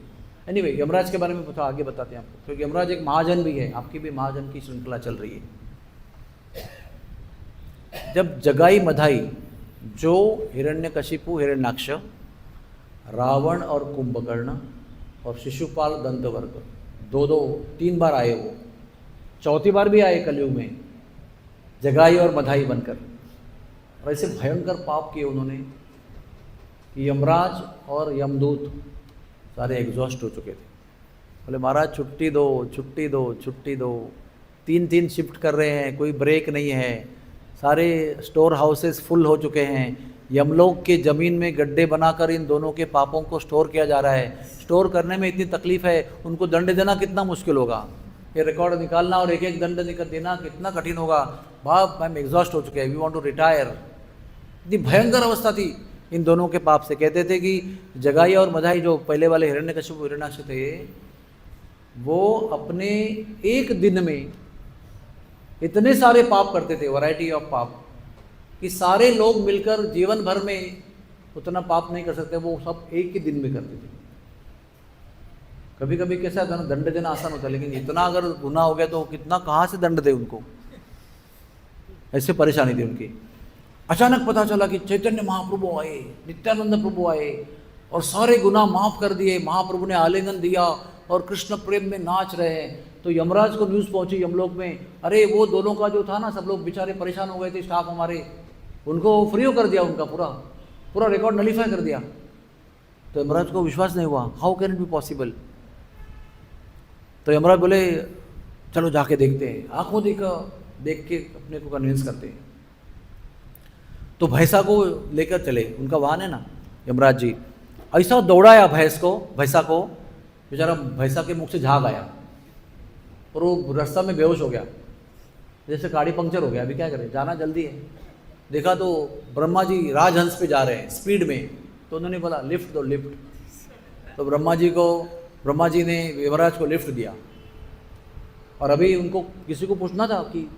एनीवे यमराज के बारे में कथा आगे बताते हैं आपको, क्योंकि यमराज एक महाजन भी है। आपकी भी महाजन की श्रृंखला चल रही है। जब जगाई मधाई जो हिरण्यकशिपु हिरण्याक्ष, रावण और कुंभकर्ण और शिशुपाल दंतवर्ग दो तीन बार आए, वो चौथी बार भी आए कलयुग में जगाई और मधाई बनकर, और ऐसे भयंकर पाप किए उन्होंने कि यमराज और यमदूत सारे एग्जॉस्ट हो चुके थे। बोले महाराज छुट्टी दो छुट्टी दो छुट्टी दो, तीन शिफ्ट कर रहे हैं, कोई ब्रेक नहीं है, सारे स्टोर हाउसेस फुल हो चुके हैं, यमलोक के ज़मीन में गड्ढे बनाकर इन दोनों के पापों को स्टोर किया जा रहा है। स्टोर करने में इतनी तकलीफ है, उनको दंड देना कितना मुश्किल होगा, ये रिकॉर्ड निकालना और एक एक दंड देना कितना कठिन होगा। बाप हम एग्जॉस्ट हो चुके हैं, वी वांट टू रिटायर। इतनी भयंकर अवस्था थी इन दोनों के पाप से। कहते थे कि जगाई और मधाई जो पहले वाले हिरण्यकशिपु हिरण्याक्ष थे, वो अपने एक दिन में इतने सारे पाप करते थे, वैरायटी ऑफ पाप, कि सारे लोग मिलकर जीवन भर में उतना पाप नहीं कर सकते, वो सब एक ही दिन में करते थे। कभी कभी कैसा था ना, दंड देना आसान होता है, लेकिन इतना अगर गुनाह हो गया तो कितना कहाँ से दंड दे उनको, ऐसे परेशानी थी उनकी। अचानक पता चला कि चैतन्य महाप्रभु आए, नित्यानंद प्रभु आए और सारे गुनाह माफ कर दिए। महाप्रभु ने आलिंगन दिया और कृष्ण प्रेम में नाच रहे हैं। तो यमराज को न्यूज़ पहुंची यमलोक में, अरे वो दोनों का जो था ना, सब लोग बेचारे परेशान हो गए थे, स्टाफ हमारे, उनको फ्री कर दिया, उनका पूरा रिकॉर्ड नलीफाई कर दिया। तो यमराज को विश्वास नहीं हुआ, how can it be possible. तो यमराज बोले चलो जाके देखते हैं, आंखों देख के अपने को कन्विंस करते हैं। तो भैंसा को लेकर चले, उनका वाहन है ना यमराज जी, ऐसा दौड़ाया भैंसा को, बेचारा भैंसा के मुख से झाग आया और वो रास्ता में बेहोश हो गया, जैसे गाड़ी पंक्चर हो गया। अभी क्या करें, जाना जल्दी है। देखा तो ब्रह्मा जी राजहंस पे जा रहे हैं स्पीड में, तो उन्होंने बोला लिफ्ट दो लिफ्ट। तो ब्रह्मा जी ने यमराज को लिफ्ट दिया। और अभी उनको किसी को पूछना था कि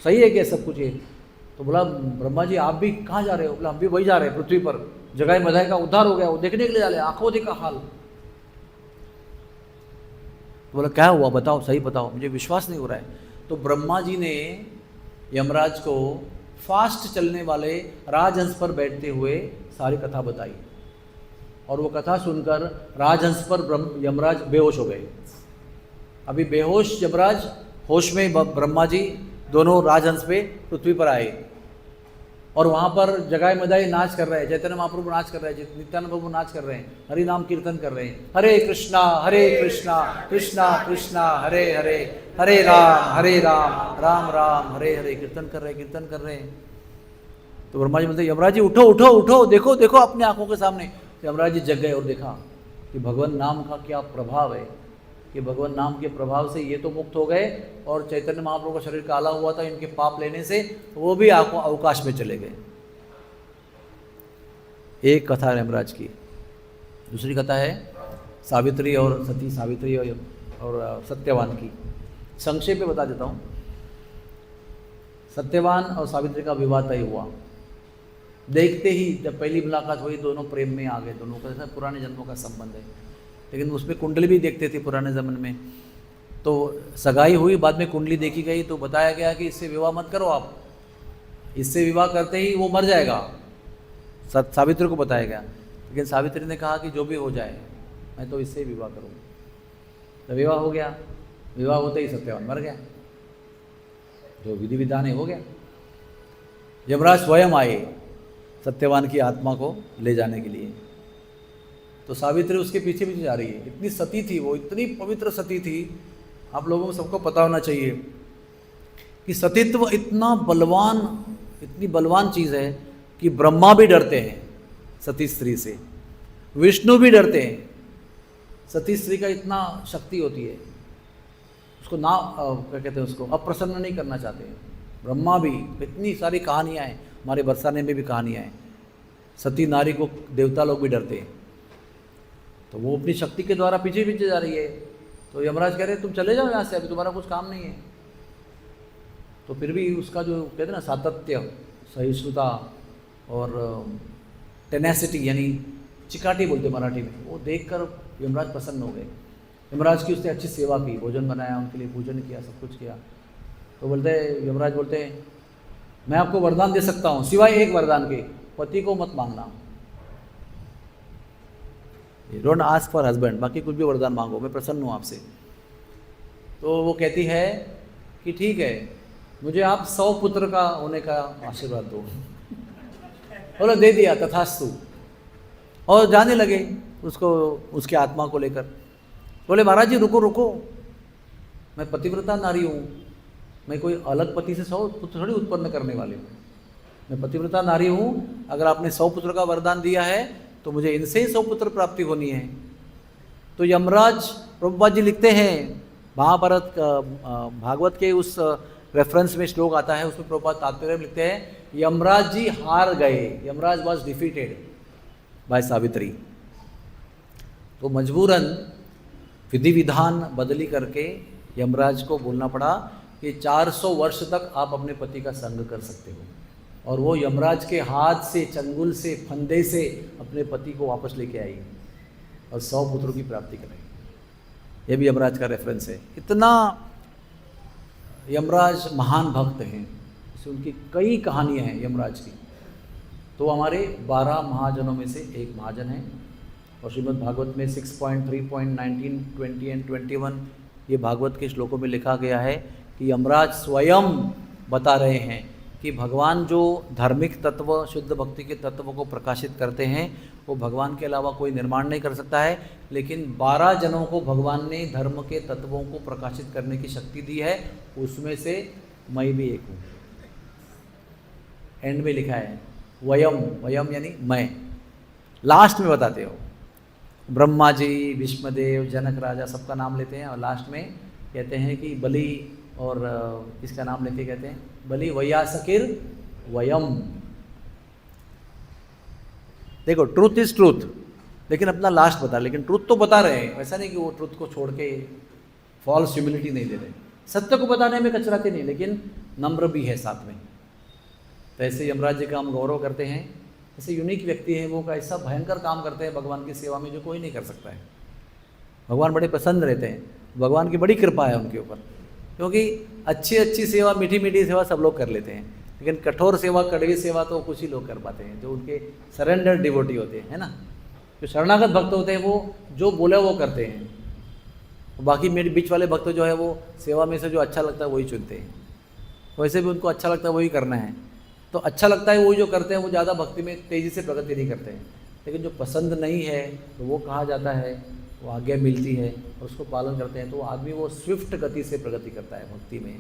सही है क्या सब कुछ ये, तो बोला ब्रह्मा जी आप भी कहाँ जा रहे हो? बोला हम भी वही जा रहे हैं पृथ्वी पर, जगाई मधाई का उद्धार हो गया, वो देखने के लिए जा रहे हैं, आंखों देखा हाल। तो बोला क्या हुआ बताओ, सही बताओ, मुझे विश्वास नहीं हो रहा है। तो ब्रह्मा जी ने यमराज को फास्ट चलने वाले राजहंस पर बैठते हुए सारी कथा बताई, और वो कथा सुनकर राजहंस पर यमराज बेहोश हो गए। अभी बेहोश यमराज, होश में ब्रह्मा जी, दोनों राजहंस पे पृथ्वी पर आए और वहाँ पर जगाए मदाई नाच कर रहे हैं, चैतन्य महाप्रभु नाच कर रहे हैं, नित्यानंद प्रभु नाच कर रहे हैं, हरि नाम कीर्तन कर रहे हैं, हरे कृष्णा कृष्णा कृष्णा हरे हरे, हरे राम राम राम हरे हरे, कीर्तन कर रहे हैं। तो ब्रह्मा जी बोलते यमराज जी उठो उठो उठो, देखो देखो अपने आंखों के सामने। यमराज जी जग गए और देखा कि भगवान नाम का क्या प्रभाव है, कि भगवान नाम के प्रभाव से ये तो मुक्त हो गए और चैतन्य महाप्रभु का शरीर काला हुआ था इनके पाप लेने से, वो भी अवकाश में चले गए। एक कथा है यमराज की। दूसरी कथा है सावित्री और सती सावित्री और सत्यवान की। संक्षेप में बता देता हूँ। सत्यवान और सावित्री का विवाह तय हुआ। देखते ही जब पहली मुलाकात हुई दोनों प्रेम में आ गए। दोनों का जैसा पुराने जन्मों का संबंध है, लेकिन उसमें कुंडली भी देखते थे पुराने ज़माने में। तो सगाई हुई, बाद में कुंडली देखी गई तो बताया गया कि इससे विवाह मत करो आप, इससे विवाह करते ही वो मर जाएगा। सावित्री को बताया गया, लेकिन सावित्री ने कहा कि जो भी हो जाए मैं तो इससे विवाह करूँगा। तो विवाह हो गया। विवाह होते ही सत्यवान मर गया, जो विधि विधान है हो गया। यमराज स्वयं आए सत्यवान की आत्मा को ले जाने के लिए। तो सावित्री उसके पीछे पीछे जा रही है। इतनी सती थी वो, इतनी पवित्र सती थी। आप लोगों को सबको पता होना चाहिए कि सतीत्व इतना बलवान, इतनी बलवान चीज़ है कि ब्रह्मा भी डरते हैं सती स्त्री से, विष्णु भी डरते हैं। सती स्त्री का इतना शक्ति होती है, उसको ना क्या कहते हैं, उसको अप्रसन्न नहीं करना चाहते हैं। ब्रह्मा भी, इतनी सारी कहानियाँ हैं, हमारे बरसाने में भी कहानियाँ हैं। सती नारी को देवता लोग भी डरते हैं। तो वो अपनी शक्ति के द्वारा पीछे पीछे जा रही है। तो यमराज कह रहे तुम चले जाओ यहाँ से, अभी तुम्हारा कुछ काम नहीं है। तो फिर भी उसका जो कहते हैं ना सातत्य, सहिष्णुता और टेनेसिटी, यानी चिकाटी बोलते मराठी में, वो देखकर यमराज प्रसन्न हो गए। यमराज की उसने अच्छी सेवा की, भोजन बनाया, उनके लिए पूजन किया, सब कुछ किया। तो बोलते यमराज बोलते हैं मैं आपको वरदान दे सकता हूँ, सिवाय एक वरदान के, पति को मत मांगना। डोंट आस्क फॉर हस्बैंड, बाकी कुछ भी वरदान मांगो, मैं प्रसन्न हूँ आपसे। तो वो कहती है कि ठीक है, मुझे आप 100 पुत्र का होने का आशीर्वाद दो। बोलो दे दिया, तथास्तु। और जाने लगे उसको, उसकी आत्मा को लेकर। बोले महाराज जी रुको रुको, मैं पतिव्रता नारी हूँ, मैं कोई अलग पति से 100 पुत्र थोड़ी उत्पन्न करने वाली हूँ। मैं पतिव्रता नारी हूँ, अगर आपने 100 पुत्र का वरदान दिया है तो मुझे इनसे ही 100 पुत्र प्राप्ति होनी है। तो यमराज, प्रभुपाद जी लिखते हैं महाभारत भागवत के उस रेफरेंस में श्लोक आता है, उसमें प्रभुपाद तात्पर्य में लिखते हैं यमराज जी हार गए, Yamraj was defeated by Savitri. तो मजबूरन विधि विधान बदली करके यमराज को बोलना पड़ा कि 400 वर्ष तक आप अपने पति का संग कर सकते हो। और वो यमराज के हाथ से, चंगुल से, फंदे से अपने पति को वापस लेके आई और 100 पुत्रों की प्राप्ति कराई। ये भी यमराज का रेफरेंस है। इतना यमराज महान भक्त हैं, इससे उनकी कई कहानियाँ हैं यमराज की। तो हमारे 12 महाजनों में से एक महाजन है। और श्रीमद् भागवत में 6.3.19, 20 एंड 21 ये भागवत के श्लोकों में लिखा गया है कि यमराज स्वयं बता रहे हैं कि भगवान जो धार्मिक तत्व, शुद्ध भक्ति के तत्व को प्रकाशित करते हैं वो भगवान के अलावा कोई निर्माण नहीं कर सकता है। लेकिन 12 जनों को भगवान ने धर्म के तत्वों को प्रकाशित करने की शक्ति दी है, उसमें से मैं भी एक हूँ। एंड में लिखा है वयम, वयम यानी मैं। लास्ट में बताते हो ब्रह्मा जी, विष्णुदेव, जनक राजा सबका नाम लेते हैं और लास्ट में कहते हैं कि बलि और किसका नाम लेके कहते हैं, बलि वयासकिर वयम। देखो ट्रूथ इज ट्रूथ, लेकिन अपना लास्ट बता, लेकिन ट्रूथ तो बता रहे हैं। ऐसा नहीं कि वो ट्रूथ को छोड़ के फॉल्स ह्यूमिलिटी नहीं दे रहे। सत्य को बताने में कचराते नहीं, लेकिन नम्र भी है साथ में। तो ऐसे यमराज जी का हम गौरव करते हैं। ऐसे यूनिक व्यक्ति हैं, वो का ऐसा भयंकर काम करते हैं भगवान की सेवा में जो कोई नहीं कर सकता है। भगवान बड़े पसंद रहते हैं, भगवान की बड़ी कृपा है उनके ऊपर, क्योंकि अच्छी अच्छी सेवा, मीठी मीठी सेवा सब लोग कर लेते हैं, लेकिन कठोर सेवा, कड़वी सेवा तो कुछ ही लोग कर पाते हैं, जो उनके सरेंडर डिवोटी होते हैं, है ना। जो शरणागत भक्त होते हैं वो जो बोले वो करते हैं। बाकी मेरे बीच वाले भक्त जो है वो सेवा में से जो अच्छा लगता है वही चुनते हैं। वैसे भी उनको अच्छा लगता है वही करना है, तो अच्छा लगता है वही जो करते हैं वो ज़्यादा भक्ति में तेज़ी से प्रगति नहीं करते हैं। लेकिन जो पसंद नहीं है तो वो कहा जाता है, वो आज्ञा मिलती है और उसको पालन करते हैं तो वो आदमी वो स्विफ्ट गति से प्रगति करता है भक्ति में।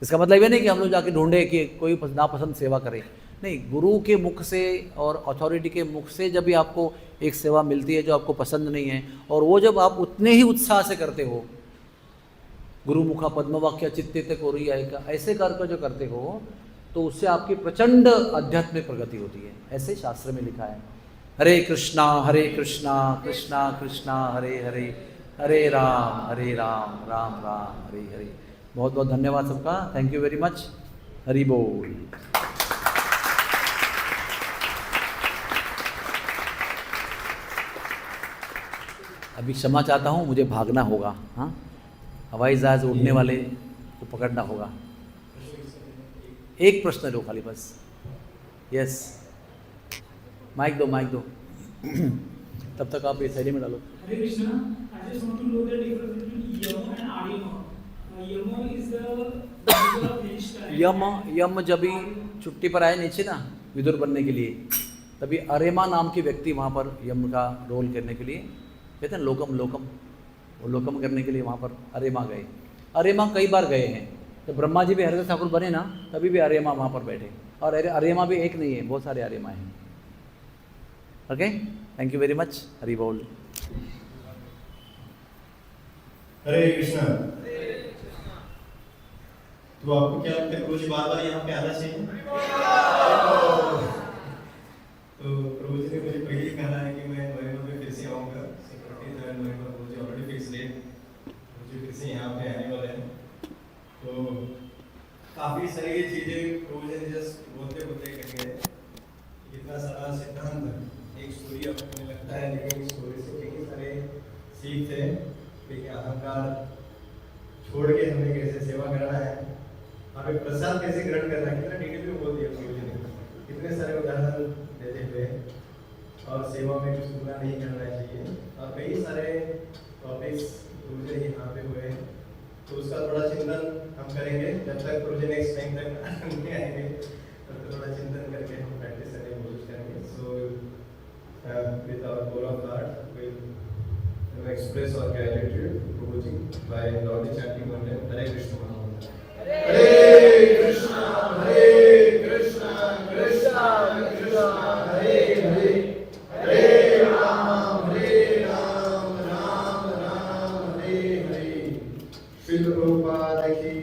इसका मतलब ये नहीं कि हम लोग जाके ढूंढे कि कोई नापसंद सेवा करे, नहीं, गुरु के मुख से और अथॉरिटी के मुख से जब भी आपको एक सेवा मिलती है जो आपको पसंद नहीं है और वो जब आप उतने ही उत्साह से करते हो, गुरु मुखा पद्म वाक्य चित्ते कोरी आएगा, ऐसे कार्य जो करते हो तो उससे आपकी प्रचंड आध्यात्मिक प्रगति होती है। ऐसे शास्त्र में लिखा है, हरे कृष्णा कृष्णा कृष्णा हरे हरे, हरे राम राम राम हरे हरे। बहुत बहुत धन्यवाद सबका, thank you very much, Hari बोल। अभी क्षमा चाहता हूँ, मुझे भागना होगा। हाँ, हवाई जहाज उड़ने वाले को पकड़ना होगा। एक प्रश्न लो खाली बस। यस, माइक दो तब तक आप ये थैली में डालो। Hare Krishna, I just want to know the difference between Yama and Arima. Yama is the level of hairstyle. यम जब भी छुट्टी पर आए नीचे ना विदुर बनने के लिए, तभी अरेमा नाम के व्यक्ति वहाँ पर यम का रोल करने के लिए, कहते हैं लोकम, वो लोकम करने के लिए वहाँ पर अरेमा गए। अरेमा कई बार गए हैं, तो ब्रह्मा जी भी हरिदास ठाकुर बने ना तभी भी अरेमा वहाँ पर बैठे, और अरेमा भी एक नहीं है, बहुत सारे अरेमा हैं। Okay, thank you very much, Hari बोल। हरे कृष्णा। तो आपको क्या लगता है प्रभु जी बार बार यहाँ पे आना चाहिए? तो प्रभु जी ने मुझे पहले ही कहा है कि मैं नवंबर में फिर से आऊँगा। नवंबर मुझे ऑलरेडी फिक्स डेट, मुझे फिर से यहाँ पे आने वाला है। तो काफ़ी सारी ये चीज़ें प्रभु जी ने जस्ट बोलते कही है। इतना सारा सिद्धांत एक स्टोरी आपको लगता है, लेकिन स्टोरी से कई सारे सीख थे कि अहंकार छोड़ के हमें कैसे सेवा करना है, हमें प्रसाद कैसे ग्रहण करना है। कितना डिटेल में बोल दिया प्रभु जी ने, कितने सारे उदाहरण देते हुए, और सेवा में कुछ बुरा नहीं करना चाहिए, और कई सारे टॉपिक्स प्रभु जी यहाँ पे हुए। तो उसका थोड़ा चिंतन हम करेंगे, जब तक प्रभु जी नेक्स्ट टाइम तक नहीं आएंगे तब तक थोड़ा चिंतन करके हम प्रैक्टिस करने की कोशिश करेंगे। So with our goal of heart will express our gratitude to Prabhuji by loudly chanting one name, Hare Krishna Mahamudra. Hare Krishna, Krishna Krishna, Hare Hare, Hare Ram, Ram Ram, Hare Hare. Srila Prabhupada ki